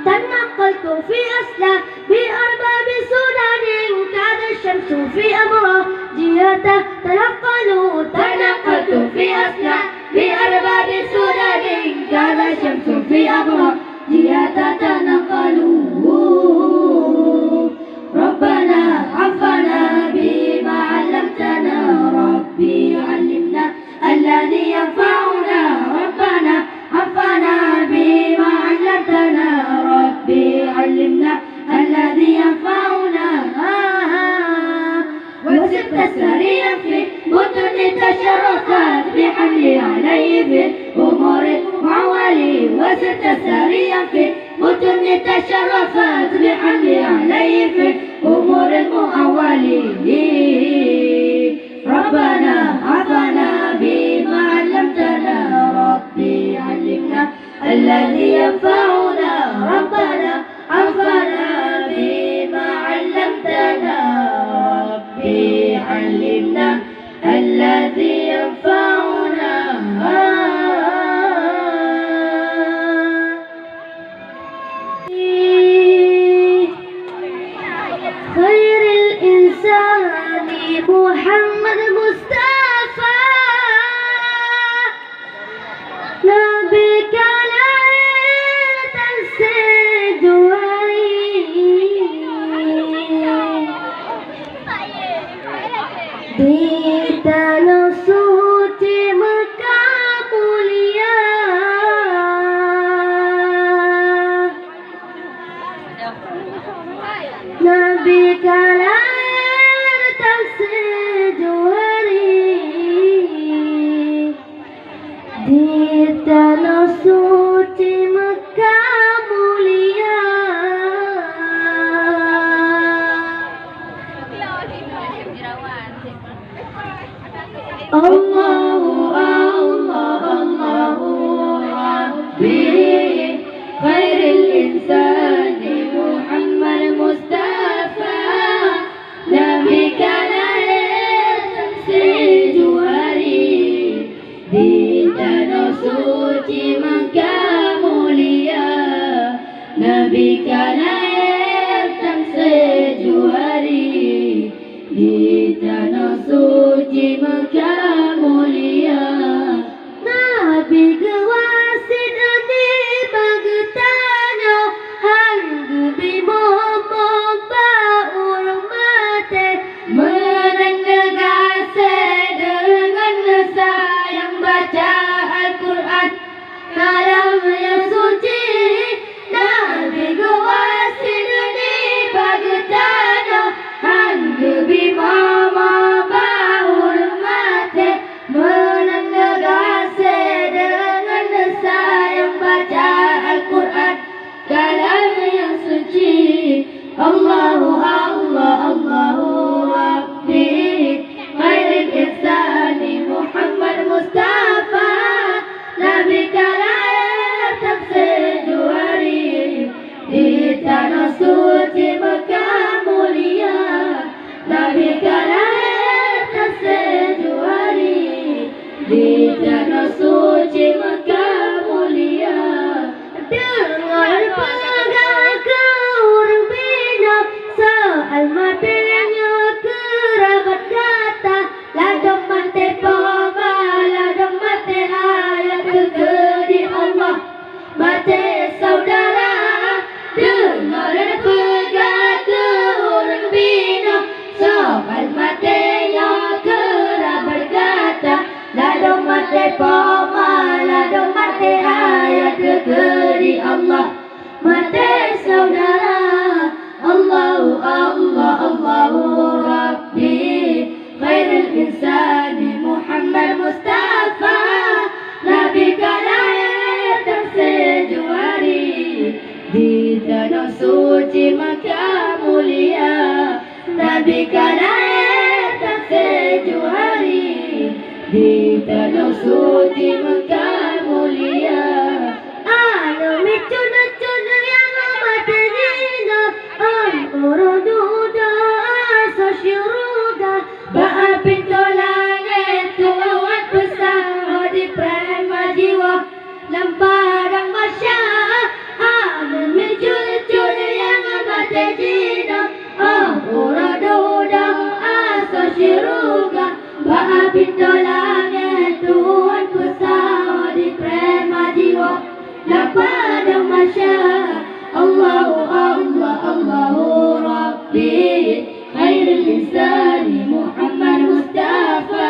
تنقلت في أسلة بأرباب سنان كان الشمس في أمره جهة تنقلت في أسلة بأرباب سنان كان الشمس في أمره جهة تنقلوا ربنا عفنا بما علمتنا ربي علمنا الذي ينفعنا ربنا عفنا بما علمتنا ربي علمنا الذي ينفعنا وسر سريا في متن تشرفت بحمل عليه في أمور المعوالي وست سريا في متن تشرفت بحمل عليه في أمور المعوالي ربنا عافنا بما علمتنا ربي علمنا الذي ينفعنا ربنا عافنا بما علمتنا ربي علمنا الذي ينفعنا خير الإنسان محمد مصطفى نبيك لا تنسى ديت نصوت مكة mulia Nabi kalah tak sejuari di tanah suci Mekah mulia. Allahu Allah Allahu Rabbi khairil insani Muhammad Mustafa Nabi kalahir sejuari di tanah suci Mekah mulia Nabi kalahir sejuari di tanah suci Mekah mulia Nabi kewasin di bagtano hanggu bimomo baur mate menegase dengan sayang baca Al-Quran kalam yang suci Nabi kewasin di bagtano hanggu bimomo baur mate menegase dengan sayang baca Al-Quran kalam yang suci Allahu Allah Allahu Rabbi khairil insani Muhammad Mustafa Nabi kalahir tak sejuari di tanah suci Mekah mulia Nabi kalahir tak sejuari di tanah suci Mekah mulia dengan pegang keurbina soal matanya kerabat kata ladang mate poma ladang mate ayat kegedi Allah mate saudara dengan pegang keurbina soal matanya kerabat kata ladang mate poma ladang mate ayat kegedi Allah mate saudara Allahu Allah Allahu Rabbi khairil insani Muhammad Mustafa Nabi kalahir tak sejuari di tanah suci Mekah mulia Nabi kalahir tak sejuari di tanah suci Mekah mulia anu micuna-cuna yang amat hina urududa asasyuruda ba'a pintu langit tuan besar di prema jiwa lemparang masya anu micuna-cuna yang amat hina urududa asasyuruda ba'a pintu langit tuan besar di prema jiwa lemparang masya Allahu Allah Allahu Rabbi khairil insani Muhammad Mustafa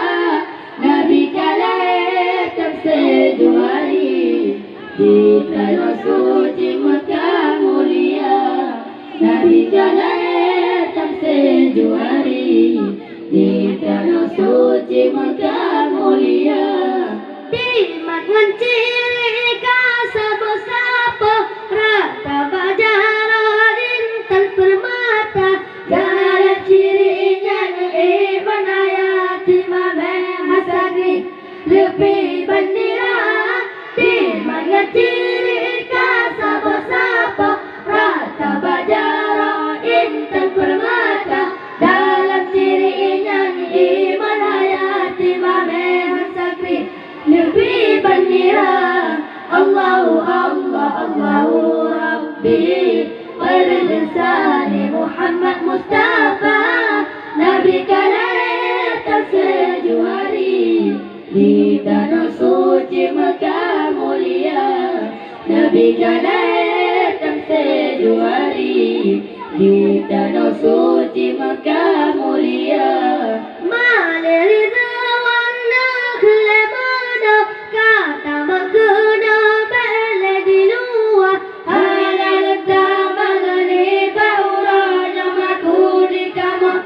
Nabi kalahir tak sejuari di tanah suci Mekah mulia Nabi kalahir tak sejuari di tanah suci Mekah mulia. Timat menciri kasa bersapa rata bajara intan permata dalam cirinya iman ayati mame hasani lebih bendera. Timat menciri kasa bersapa rata bajara intan permata dalam cirinya iman ayati mame hasani lebih bendera. Allahu Allah Allahu Rabbi berlisani Muhammad Mustafa Nabi kalahir sejuari di tanah suci Mekah mulia. Nabi kalahir sejuari di tanah suci Mekah mulia. Maleri dawana kelemana kata makna bela di luar halal damangani bauranya maku di kamar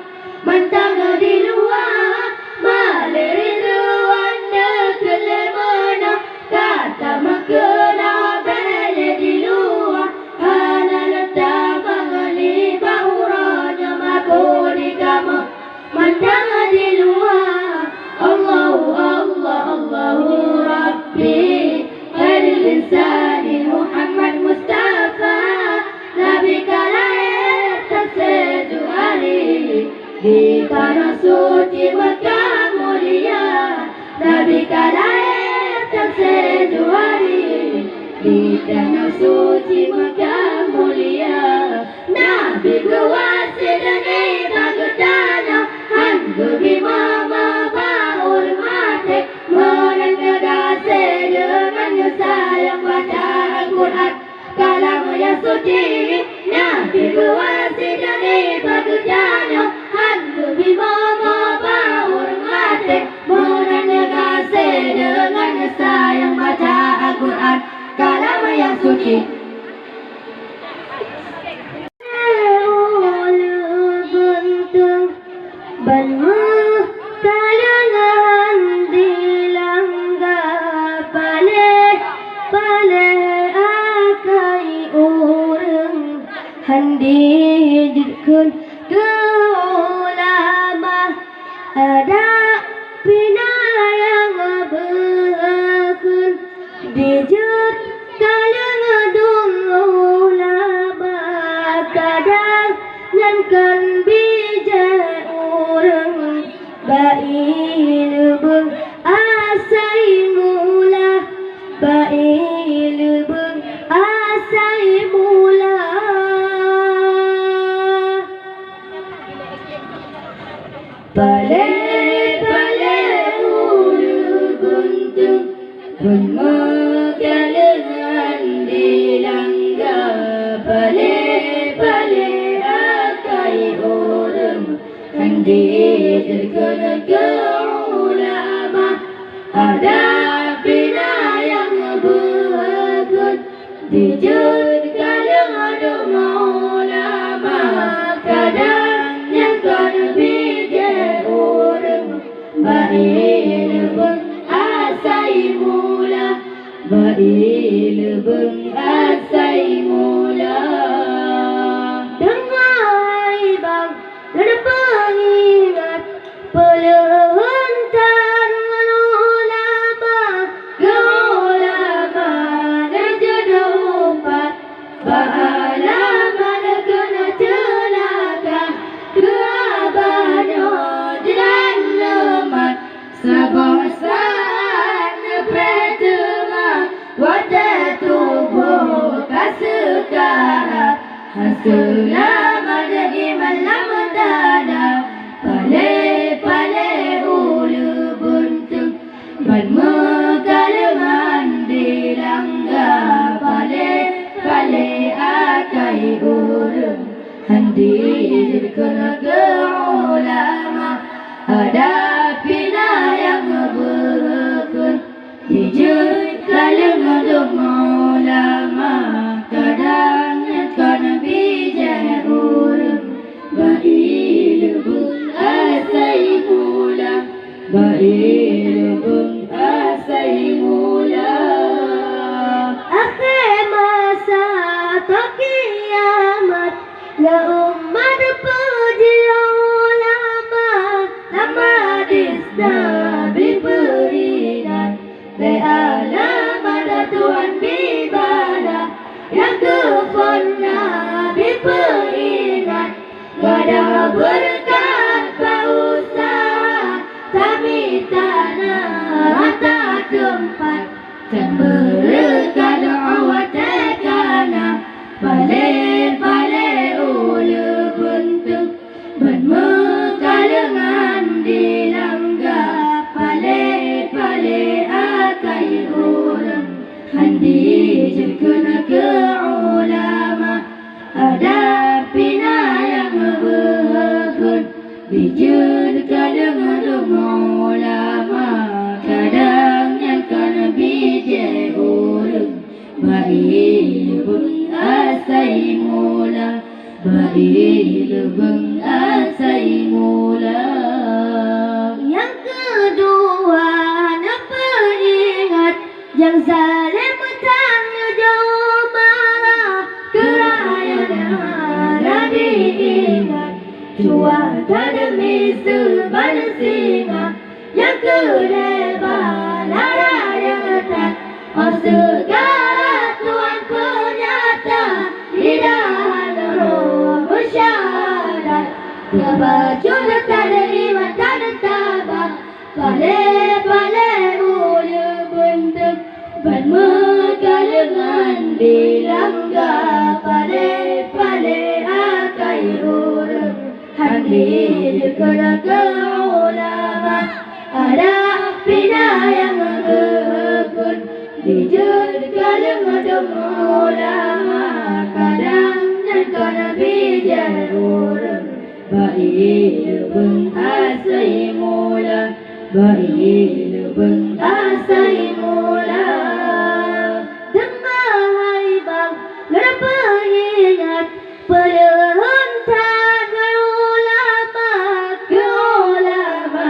mentang di luar. Maleri dawana kelemana kata makna bela di luar halal damangani bauranya maku di kamar mentang di luar. Allahu Allah Allahu Rabbi berlisani Muhammad Mustafa Nabi kalahir sejuari di tanah suci Mekah mulia. Nabi kalahir sejuari di tanah suci Mekah mulia. Nabi kuasa dan bagdana hanggu bimama baur mate menegasi dengan sayang baca Al-Quran kalam yang suci. Nabi kuasa dan bagdana hanggu bimama baur mate menegasi dengan sayang baca Al-Quran kalam yang suci. Kalangan dilangga pale akai orang handirkan ke ulama ada pina yang berkun dijut kalangan ulama kadang yang kan bijak orang bail beng asai mula bail beng asai mula. Pale ulu guntung bermekalengan dilangga pale akai orang handirkan ke ulama ada bina yang berkut dijut kalangan ulama kadang yang kan bijak orang bail beng asai mula bail beng asai mula. Dengai bang dan pengingat peluntar ulama dan jedopat beralaman kena celaka keabadian dan lemat sebangsan pertama wajah tubuh kasekara selama iman lamdana pale ulu buntung bermekalengan dilangga pale akai orang handirkan ke ulama ada pina yang berkun dijut kalangan ulama kadang kan bijak baik pun asai mula. Akhir masa atau kiamat, la umat puji ulama, lama disnabi berinan, le alamat Tuhan bibada, yang kefona biperingat, gada berkat pausaha, kami tanah rata tempat, dan berkat awak tekana, balik-balik ulu bentuk, bermekalengan dilanggap, balik-balik akai orang, handi jerkena ke ulama, ada pina yang berhakun, bijud kalengan ulama, kadang yang kana bijak orang, baik pun asai mula, baik pun asai mula. Yang kedua, napa ingat yang zalim bertanya jauh marah, kerajaan diingat, cuaca demi sebadan singa, yang kedepan arah yang letak, segala Tuhan penyata, lidahan roh bersyahadat, kebacut tak ada iman tak ada tabah, balik-balik ulu bentuk, bermekalengan dilanggap, balik-balik akai orang, handi kena ke ulama, ada pina yang berhakun, dijud kalengan ulama, kadang yang kena bijak orang, baik pun asai mula, baik pun asai mula. Demahai bang, kenapa ingat perhentian ulama, ke ulama,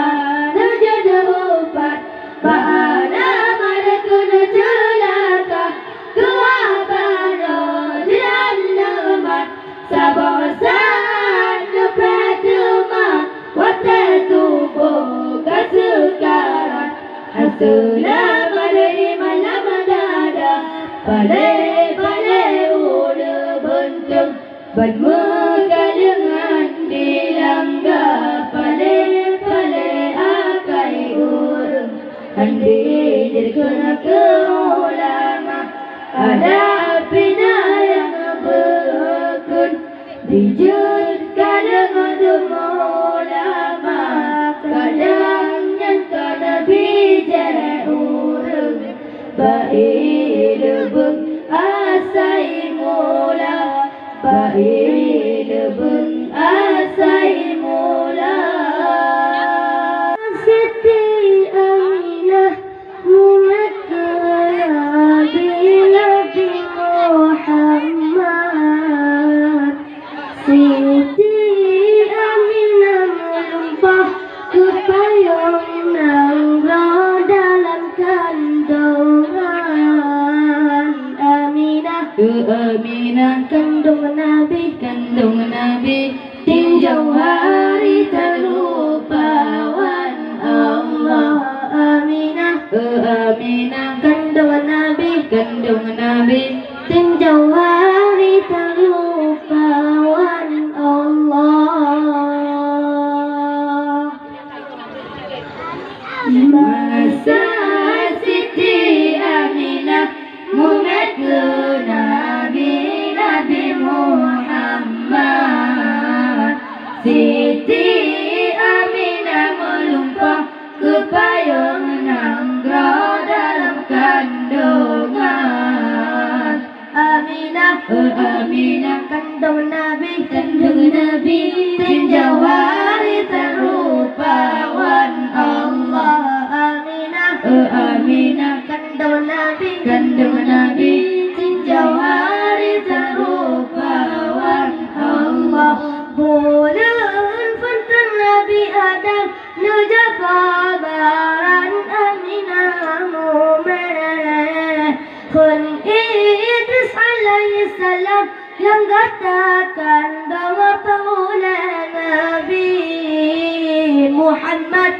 terjadi obat, bahana mereka kena celaka, kewabana jahannam, sabosan pertama, waktu tubuh kesukaran, hasilnya pada iman lama dada, balik-balik ulu bentuk, bermekalengan dilanggap, balik-balik akai orang, handi kena ke ulama, ada pina yang berhakun, dijud kalengan ulama, kadang yang kena bijak orang, baik pun asai mula, baik pun asai mula. Siti Aminah mumakkalah Nabi Muhammad, Siti Aminah melumpah ke payung nanggroh dalam kandungan Aminah, Aminah kandung Nabi, tinjau hari terlupawan Allah. Aminah, Aminah kandung Nabi, tinjau hari terlupawan Allah. Masa Siti Aminah mumet Nabi Muhammad, Siti Aminah melumpah ke payung nanggroh dalam kandungan Aminah, Aminah kandung Nabi, tinjau hari terlupawan Allah. Aminah, Aminah kandung Nabi, tinjau hari terlupawan Allah. Bulan Nabi Adam nujafaba yang katakan bahwa Paula Nabi Muhammad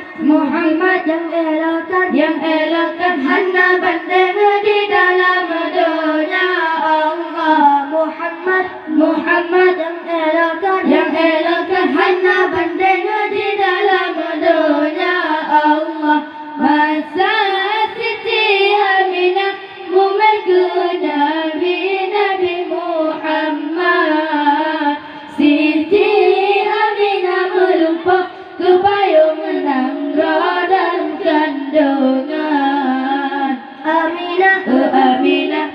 yang elokkan hana banding di dalam dunia Allah. Muhammad yang elokkan hana banding di dalam dunia Allah. Masa Siti Aminah memegu Nabi Muhammad. Siti Aminah melumpah ke payung Nangra dan kandungan. Aminah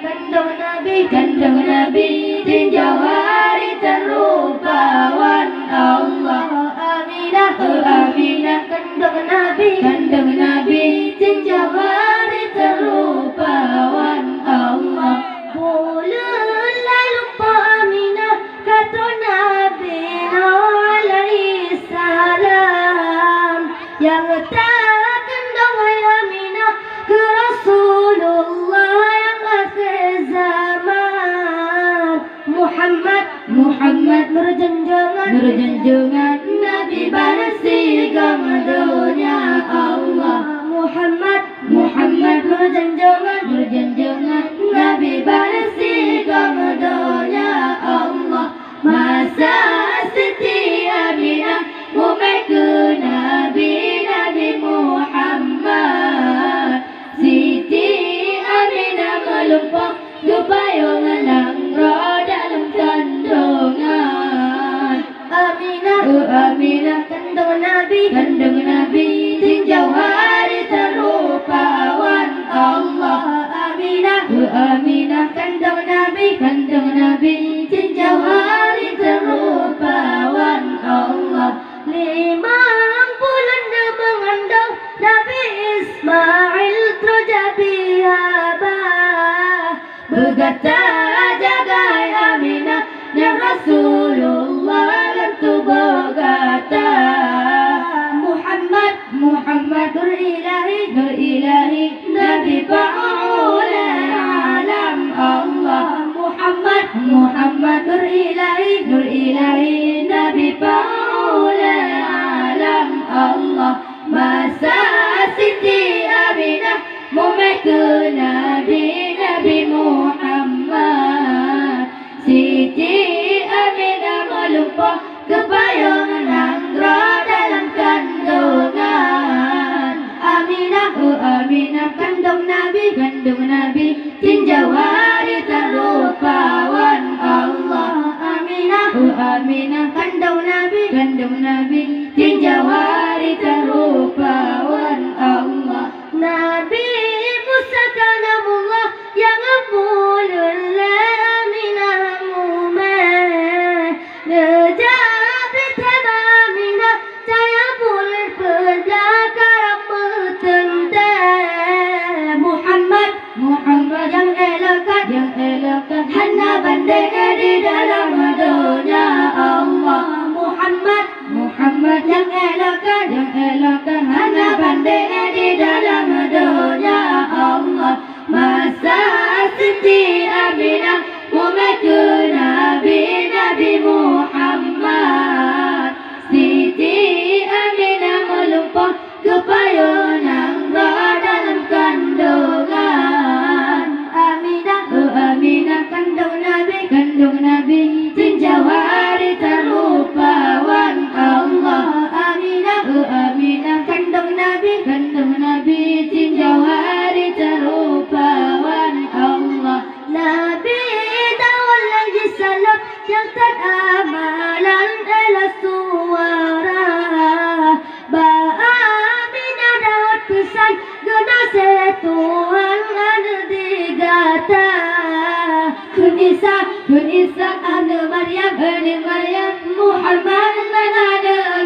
kandung Nabi tinjau hari terlupawan Allah. Aminah kandung Nabi tinjau hari terlupawan Allah. Bulanlah lupa Aminah kata Nabi Nuh alaihi salam, yang takkan dawai Aminah ke Rasulullah yang akhir zaman. Muhammad nurjunjungan Nabi bersigam dunia Allah. Muhammad nurjunjungan Nabi bersigam dunia Allah. Masa Siti Aminah memegu Nabi Muhammad. Siti Aminah melumpah ke payung Nangra dalam kandungan. Aminah kandung Nabi tinjau hari terlupawan Allah. Aminah kandung Nabi tinjau hari terlupawan Allah. 50 dia mengandung Nabi Ismail terjadi abah. Berkata jagai Aminah dan Rasulullah lentu berkata, Muhammad nur ilahi Nabi Paula alam Allah. Muhammad nur ilahi Nabi Paula alam Allah. Masa Siti Aminah memegu Nabi Muhammad. Siti Aminah melumpah ke payung Nangra dalam kandungan. Aminah kandung Nabi tinjau hari terlupawan Allah. Aminah kandung Nabi tinjau hari terlupawan Allah. Nabi Musa kalamullah yang mulul Aminah mumeh Nabi Aminah saya boleh berjakaram bertenda. Muhammad yang elokkan hana banding di dalam dunia Allah. Muhammad yang elokkan hana banding di dalam dunia Allah. Masa Siti Aminah memegu Nabi Muhammad. Siti Aminah melumpah ke payung Nangra dalam kandungan. Aminah kandung Nabi tinjau hari terlupawan Allah. Aminah kandung Nabi tinjau hari terlupawan Allah. Nabi Dawud lagi salam yang tak amalan adalah suara. Aminah Dawud pesan guna setuan ada digata. Kun Isa anu Maryam Muhammad mana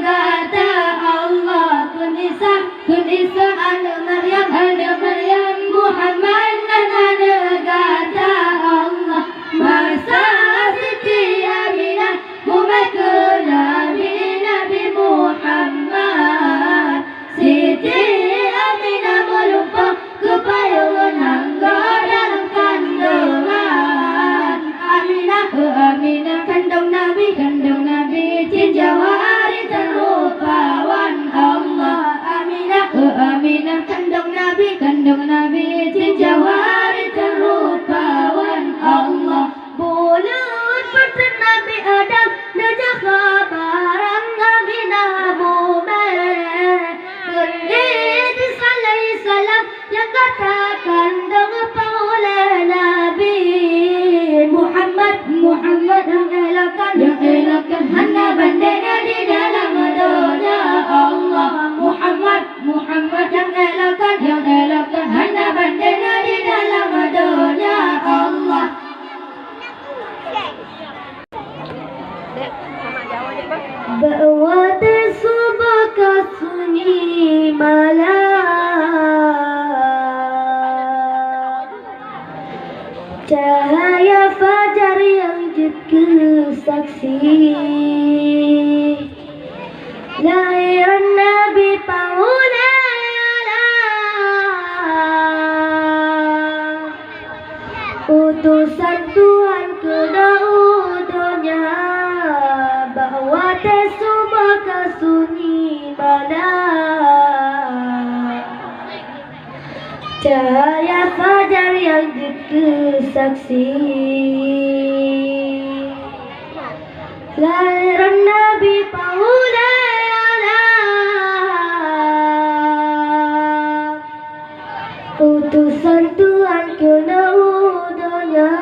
gata Allah. Kun Isa anu Maryam Muhammad mana gata Allah. Masa Siti Aminah memegu Nabi Muhammad. Siti Aminah melumpah ke payung Nangra dalam kandungan. Aminah kesaksi. Lahiran Nabi penghula alam, utusan Tuhan ke dunia, bahawa tersubah ke sunyi malam. Cahaya fajar yang dikesaksi. Lahiran Nabi penghula alam, utusan Tuhan ke dunia,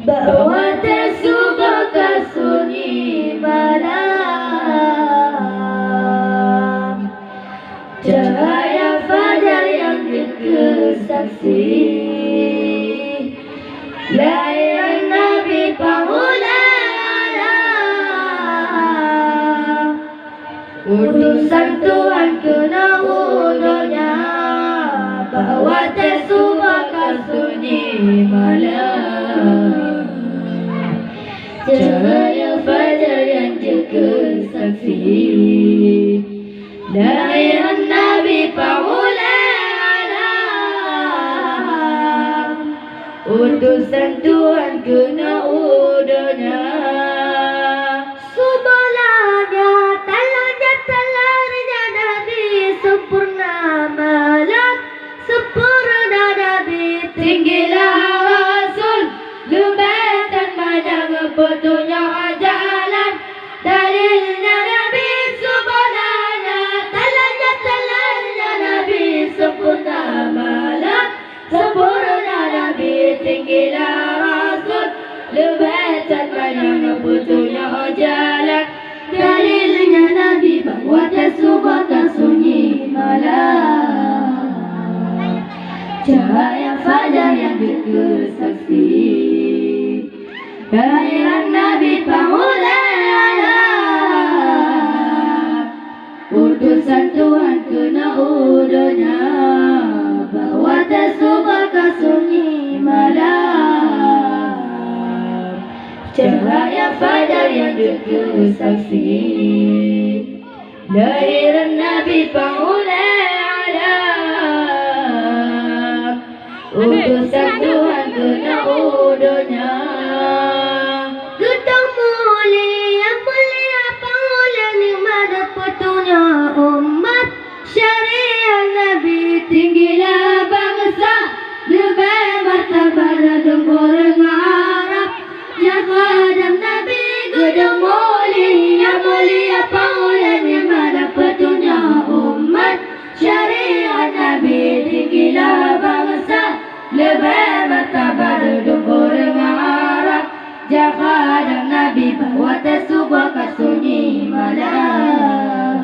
bahawa tersubah ke sunyi malam. Cahaya fajar yang dikesaksi. Lahiran Nabi penghula alam, utusan Tuhan ke dunia, bahawa tersubah ke sunyi malam. Cahaya fajar yang dikesaksi. Lahiran Nabi penghula alam, utusan Tuhan ke dunia. Subhanallah, telarnya Nabi sempurna malam, sempurna Nabi tinggilah Rasul, lebatan panjang petunjuk jalan. Dalilnya Nabi subhanallah, telarnya Nabi sempurna malam, sempurna Nabi tinggilah Rasul, lebatan panjang petunjuk jalan. Dalilnya Nabi bahawa tersubah ke sunyi malam. Cahaya fajar yang dikesaksi. Lahiran Nabi penghula alam, utusan Tuhan ke dunia, bahawa tersubah ke sunyi malam. Cahaya fajar yang dikesaksi. Lahiran Nabi penghula alam, utusan Tuhan ke dunia. Gedung mulia penghula nikmat petunjuk umat, syariat Nabi tinggilah bangsa, lebih martabat tempur Arab. Jagadam Nabi gedung mulia penghula nikmat petunjuk umat, syariat Nabi tinggilah bangsa, lebih martabat tempur Arab. Jagadam Nabi bahawa tersubah ke sunyi malam.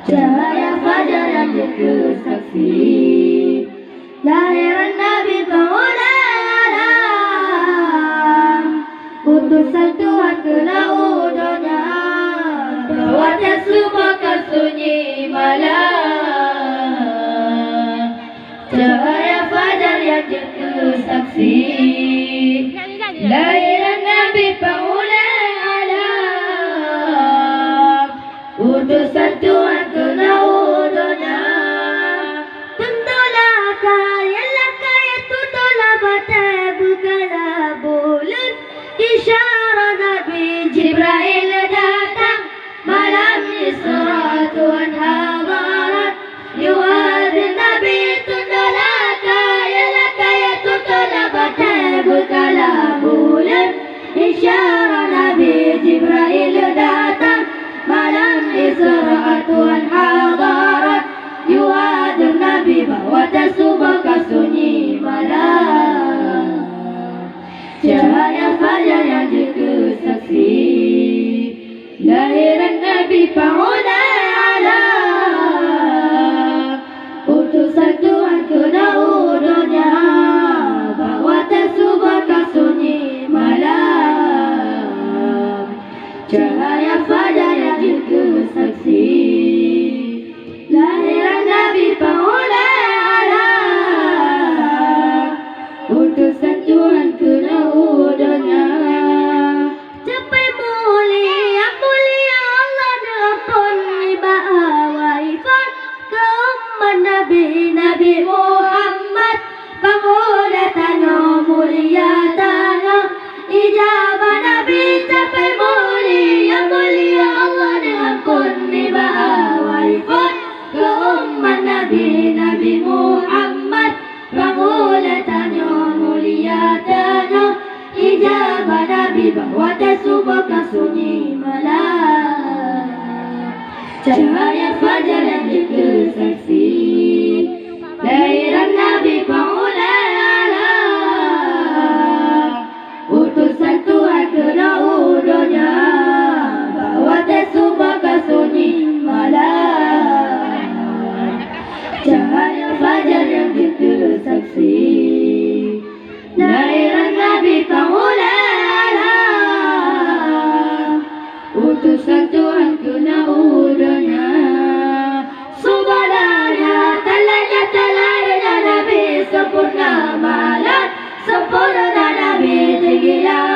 Cahaya fajar yang dikesaksi. Lahiran Nabi penghula alam, utusan Tuhan ke dunia, bahawa tersubah ke sunyi malam. Cahaya fajar yang dikesaksi. Lahiran Nabi penghula alam, utusan Tuhan ke dunia. Tentulah kaya tutulah batai bukanlah bulan. Isyarat Nabi Jibril datang, malam Isra Tuhan hadirat. Yuad Nabi tentulah kaya tutulah batai bukanlah bulan. Isyarat Nabi Jibril datang, malam Isra Tuhan hadirat. Yuad Nabi bahawa tersubah ke sunyi malam. Cahaya fajar yang dikesaksi. Lahiran Nabi penghula alam, utusan Tuhan ke dunia, bahawa tersubah ke sunyi malam. Cahaya fajar yang dikesaksi. Lahiran Nabi penghula alam, sahabat Nabi bahwa tersubahkan sunyi malam. Cahaya fajar yang juga saksi lahiran Nabi Paulana, utusan Tuhan ke daudonya bahwa tersubahkan sunyi malam. Cahaya fajar yang juga saksi lahiran Nabi Paulana, utusan Tuhan ke daudanya. Subhanallah, talanya talarnya Nabi sempurna malam, sempurna Nabi tinggilah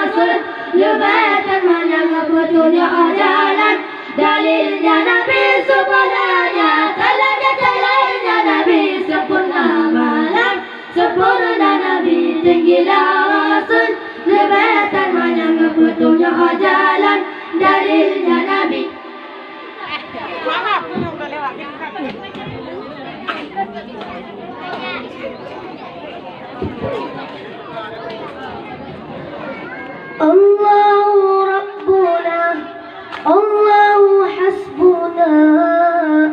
Rasul, lebatan mana petunjuk jalan, dalilnya Nabi. Subhanallah, talanya talarnya Nabi sempurna malam, sempurna Nabi tinggilah Rasul, lebatan mana petunjuk jalan, dalilnya Nabi. Allahu Rabbuna, Allahu Hasbuna,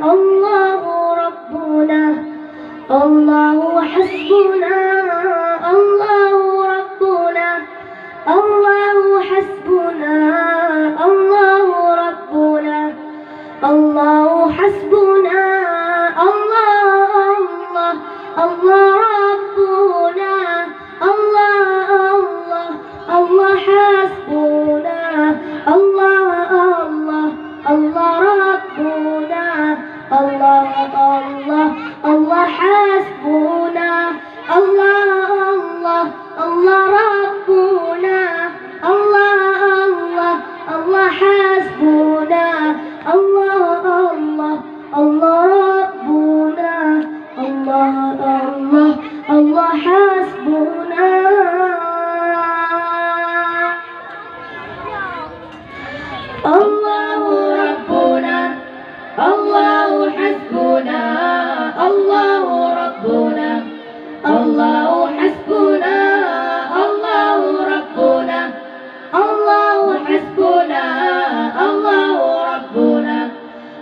Allahu Rabbuna, Allahu Hasbuna, Allahu Rabbuna, Allahu Hasbuna, Allahu Rabbuna, Allahu Hasbuna, Allah, Allah, Allah Rabbuna, Allah, Allah, Allah Hasbuna, Allah, Allah, Allah Rabbuna, Allah, Allah, Allah Hasbuna, Allah, Allah, Allah Rabbuna, Allah, Allah, Allah Hasbuna, Allah, Allah, Allah Rabbuna, Allah, Allah, Allah Hasbuna. Allahu Rabbuna, Allahu Hasbuna, Allahu Rabbuna, Allahu Hasbuna, Allahu Rabbuna, Allahu Hasbuna, Allahu Rabbuna,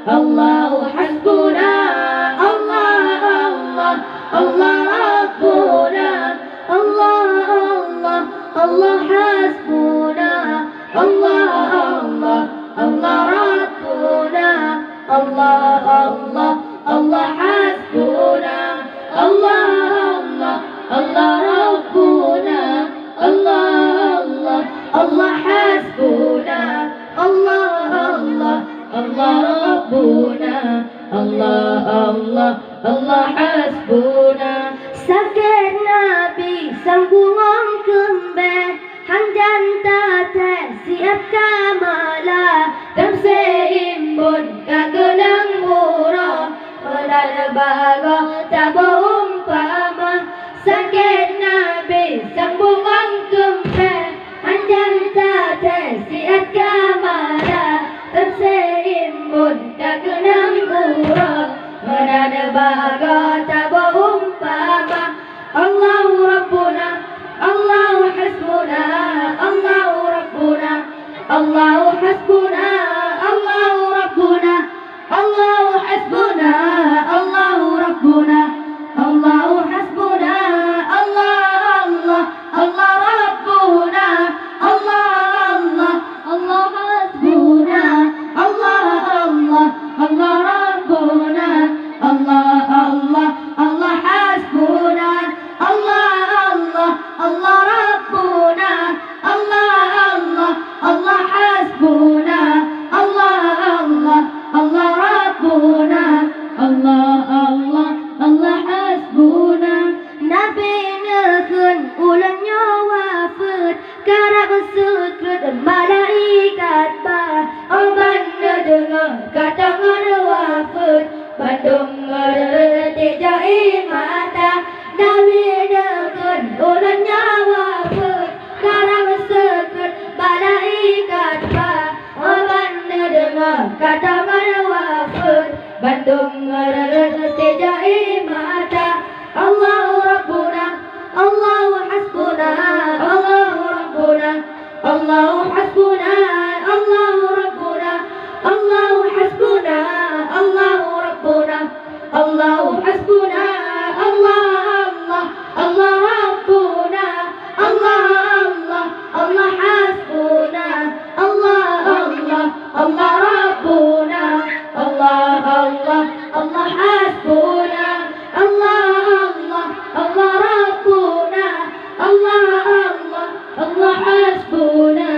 Allahu Hasbuna, Allah, Allah, Allah Rabbuna, Allah, Allah, Allah Hasbuna, Allah, Allah, Allah Rabbuna, Allah, Allah, Allah Hasbuna, Allah, Allah, Allah Rabbuna, Allah, Allah, Allah Hasbuna, Allah, Allah, Allah Rabbuna, Allah, Allah, Allah Hasbuna. Sakit Nabi sambungan kembali, hang janta siap kamala, dan seimbun kagenang murah, menada baga tak berumpama. Sakit Nabi sambungan kembali, hang janta siap kamala, dan seimbun kagenang murah, menada baga tak berumpama. Allahu Rabbuna, Allahu Hasbuna, Allahu Rabbuna, Allahu Hasbuna, Allahu Rabbuna, Allahu Hasbuna, Allahu Rabbuna, Allahu Hasbuna, Allah, Allah, Allah Rabbuna, Allah, Allah, Allah Hasbuna, Allah, Allah, Allah Rabbuna, Allah, Allah, Allah Hasbuna, Allah, Allah, Allah Rabbuna, Allah, Allah, Allah Hasbuna, Allah, Allah, Allah Rabbuna, Allah, Allah, Allah Hasbuna. Nabi nekun ulannya wafat, karab sutrat malaikat bah, oban dengar kata wafat, bandung tejai mata. Nabi nekun ulannya wafat, karab sutrat malaikat bah, oban dengar kata wafat, bandung tejai mata. Allahu Rabbuna, Allahu Hasbuna, Allahu Rabbuna, الله حسبنا الله ربنا الله حسبنا الله ربنا الله حسبنا الله الله الله ربنا الله الله الله حسبنا الله الله الله ربنا الله الله الله حسبنا الله الله الله ربنا الله الله الله حسبنا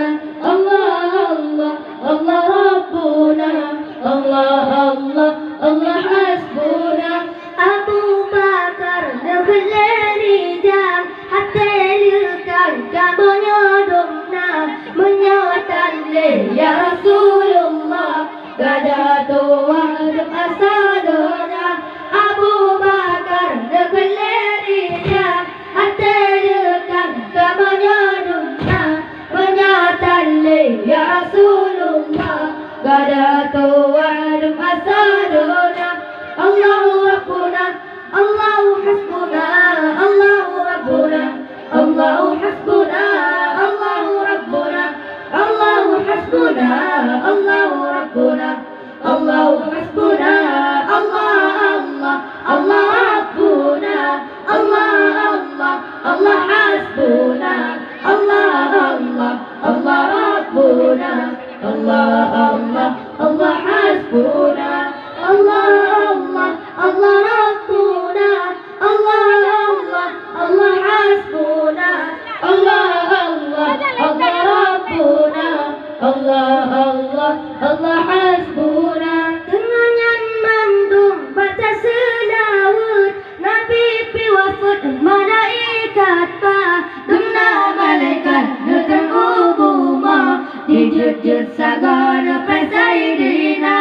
الله الله الله ربنا الله الله الله حسبنا Abu Bakar negeri jam hati likan kabarnya domna menyatan le ya Rasulullah gada tua hidup asadona Abu Bakar negeri jam hati likan kabarnya domna menyatan le ya Rasulullah gada tua hidup asadona Allahu Rabbuna Allahu Hasbuna Allahu Rabbuna Allahu Hasbuna Allahu Rabbuna Allahu Hasbuna Allahu Rabbuna Allahu Hasbuna Allah Allah Allah Rabbuna Allah Allah Allah Hasbuna Allah Allah Allah Rabbuna Allah Allah Allah Hasbuna Allah Allah Allah Rabbuna Allah Allah Allah Hasbuna Allah Allah Allah Rabbuna Allah Allah Allah Hasbuna Dengan mendung baca selawat Nabi piwafat malaikat pa Dumna malaikat nutan ubuma Dijujud sagana pesaidina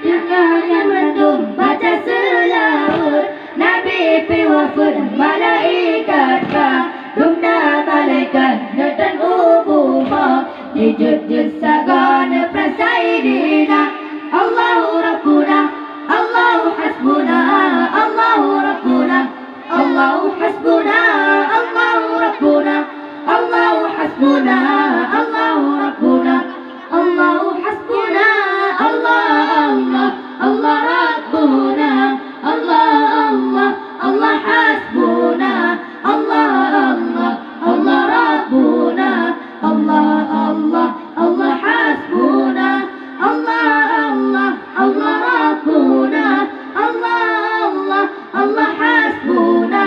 Dengan mendung baca selawat Nabi piwafat malaikat pa Dumna malaikat nutan ubuma Dijujud sagana pesaidina Allahu Rabbuna Allahu Hasbuna Allahu Rabbuna Allahu Hasbuna Allahu Rabbuna Allahu Hasbuna Allahu Rabbuna Allahu Hasbuna Allah Allah Allah Rabbuna Allah Allah Allah Hasbuna Allah Allah Allah Rabbuna Allah Allah Allah Hasbuna Allah Allah Allah Rabbuna Allah Allah Allah Hasbuna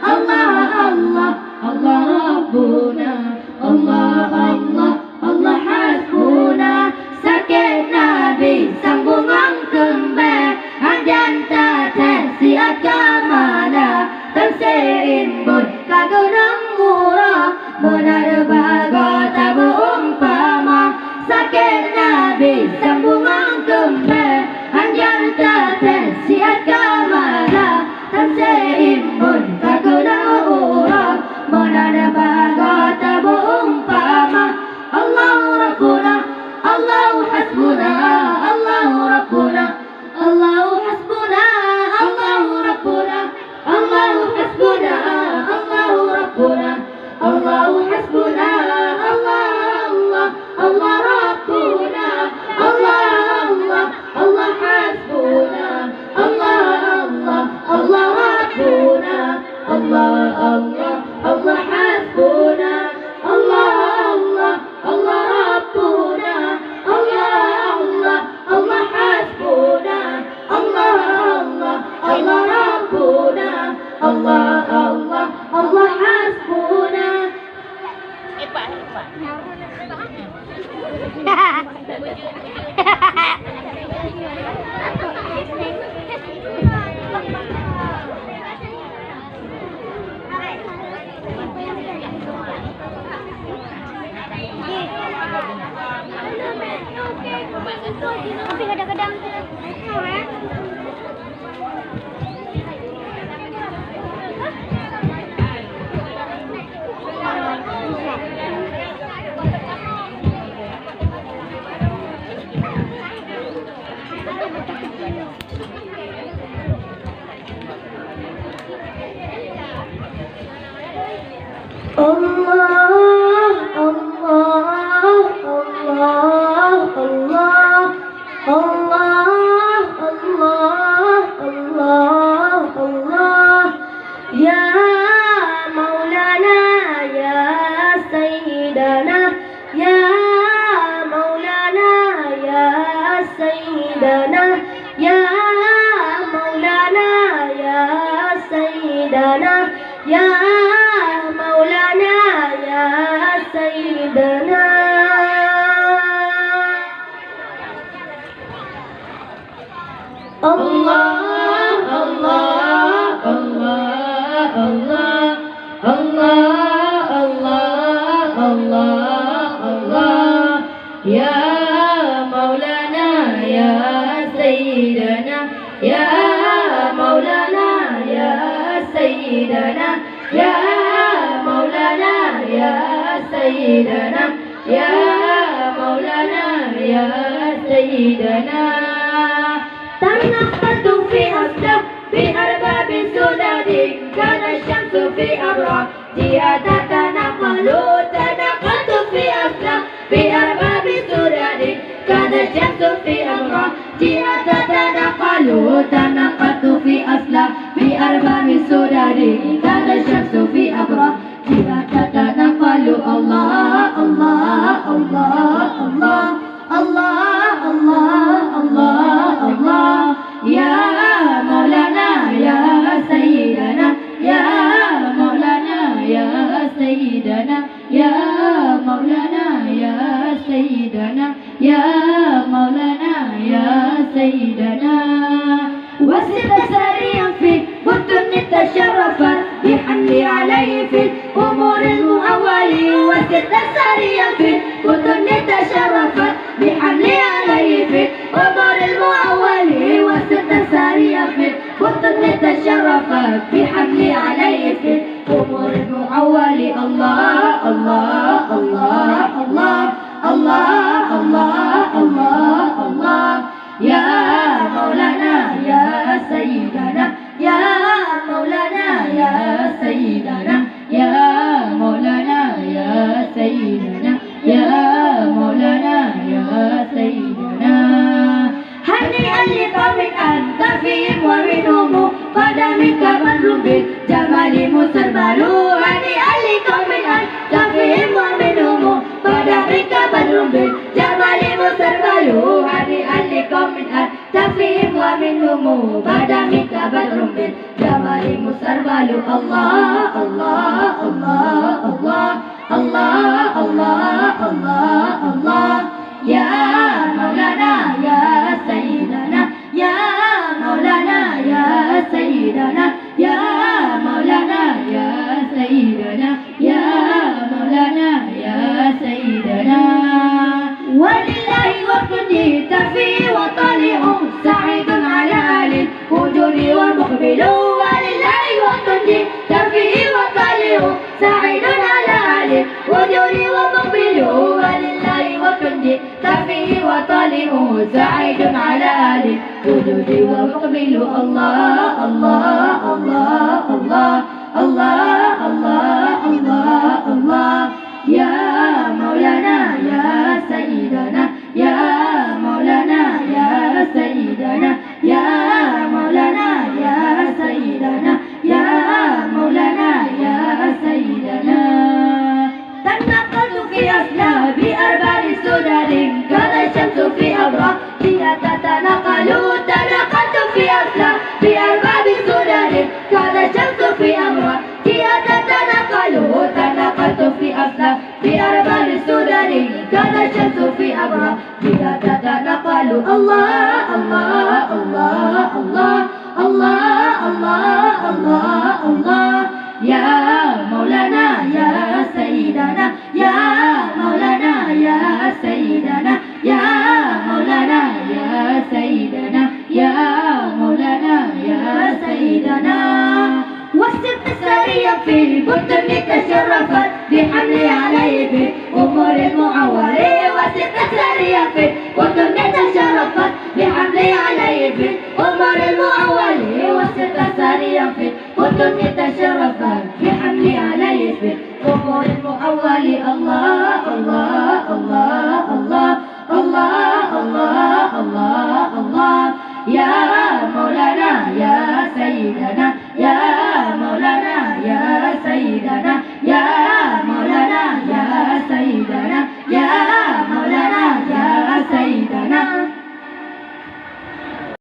Allah Allah Allah Rabbuna Allah Allah Allah Hasbuna Sakit Nabi sambung kembali Anjan tak siap kamana Tersein bun kagunang murah Benar baga tabu umpama Sakit Nabi sambung kembali Anjan tak siap kamana Tersein bun kagunang murah Benar baga tabu umpama Allahu Rabbuna Allahu Hasbuna Allahu Rabbuna Allahu Hasbuna Allahu Rabbuna Allahu Hasbuna Allahu Rabbuna Allahu Hasbuna Allah Allah Allah Rabbuna Allah Allah Allah Hasbuna Allah Allah Allah Rabbuna Allah Allah Allah Hasbuna Allah Allah Allah Rabbuna Allah Allah Allah Hasbuna Allah Allah Allah Rabbuna Allah Allah Allah Hasbuna Tapi kadang-kadang Allah Allah يا مولانا يا سيدنا يا مولانا يا سيدنا يا مولانا يا سيدنا يا مولانا يا سيدنا تنقلت في أسلم بأرباب سداد كان الشمس في أبراجها تتنقل تنقلت في أسلم بأرباب سداد كان الشمس في أبراجها تتنقل تنقلت في أسلم بأرباب سداد كان الشمس في أبراجها تتنقل الله الله الله الله الله الله الله الله يا مولانا يا سيدنا يا مولانا يا سيدنا يا مولانا يا سيدنا يا مولانا يا سيدنا وسط سريا في بطن تشرفت بحملي عليه في الأمور المؤول وسط سريا في بطن تشرفت بحملي عليه في الأمور المؤول وسط سريا في بطن تشرفت بحملي عليه في الأمور المؤول الله الله الله الله الله الله الله الله يا مولانا يا سيدنا يا مولانا يا سيدنا يا مولانا يا سيدنا يا مولانا يا سيدنا هنيئا لقوم أنت فيهم ومنهم قد منك بدر بالجمال مسربل هنيئا لقوم أنت فيهم ومنهم قد منك بدر بالجمال مسربل هنيئا لقوم أنت فيهم ومنهم قد منك بدر بالجمال مسربل الله الله الله الله الله الله الله الله يا مولانا يا سيدنا يا مولانا يا سيدنا يا مولانا يا سيدنا يا مولانا يا سيدنا ولله وقت جئت فيه وطالع سعيد على آل الوجود ومقبل ولله وقت جئت فيه وطالع سعيد على آل الوجود ومقبل ولله وقت جئت فيه وطالع سعيد على آل الوجود ومقبل الله الله الله الله الله الله الله الله يا مولانا يا سيدنا يا مولانا يا سيدنا يا مولانا يا سيدنا يا مولانا يا سيدنا تنقلت في أسلاب أرباب سداد كان الشمس في أبراجها تتنقل تنقلت في أسلاب أرباب سداد كان الشمس في أبراجها تتنقل تنقلت في أسلاب أرباب سداد كان الشمس في أبراجها تتنقل الله الله الله الله الله الله الله الله يا مولانا يا سيدنا يا مولانا يا سيدنا يا مولانا يا سيدنا يا مولانا يا سيدنا وسط سريا في البطن تشرفت بحملي عليه في أمور المعول وسط سريا في البطن تشرفت بحملي عليه في أمور المعول وسط سريا في البطن تشرفت بحملي عليه في أمور المعول الله الله الله الله الله الله الله الله يا مولانا يا سيدنا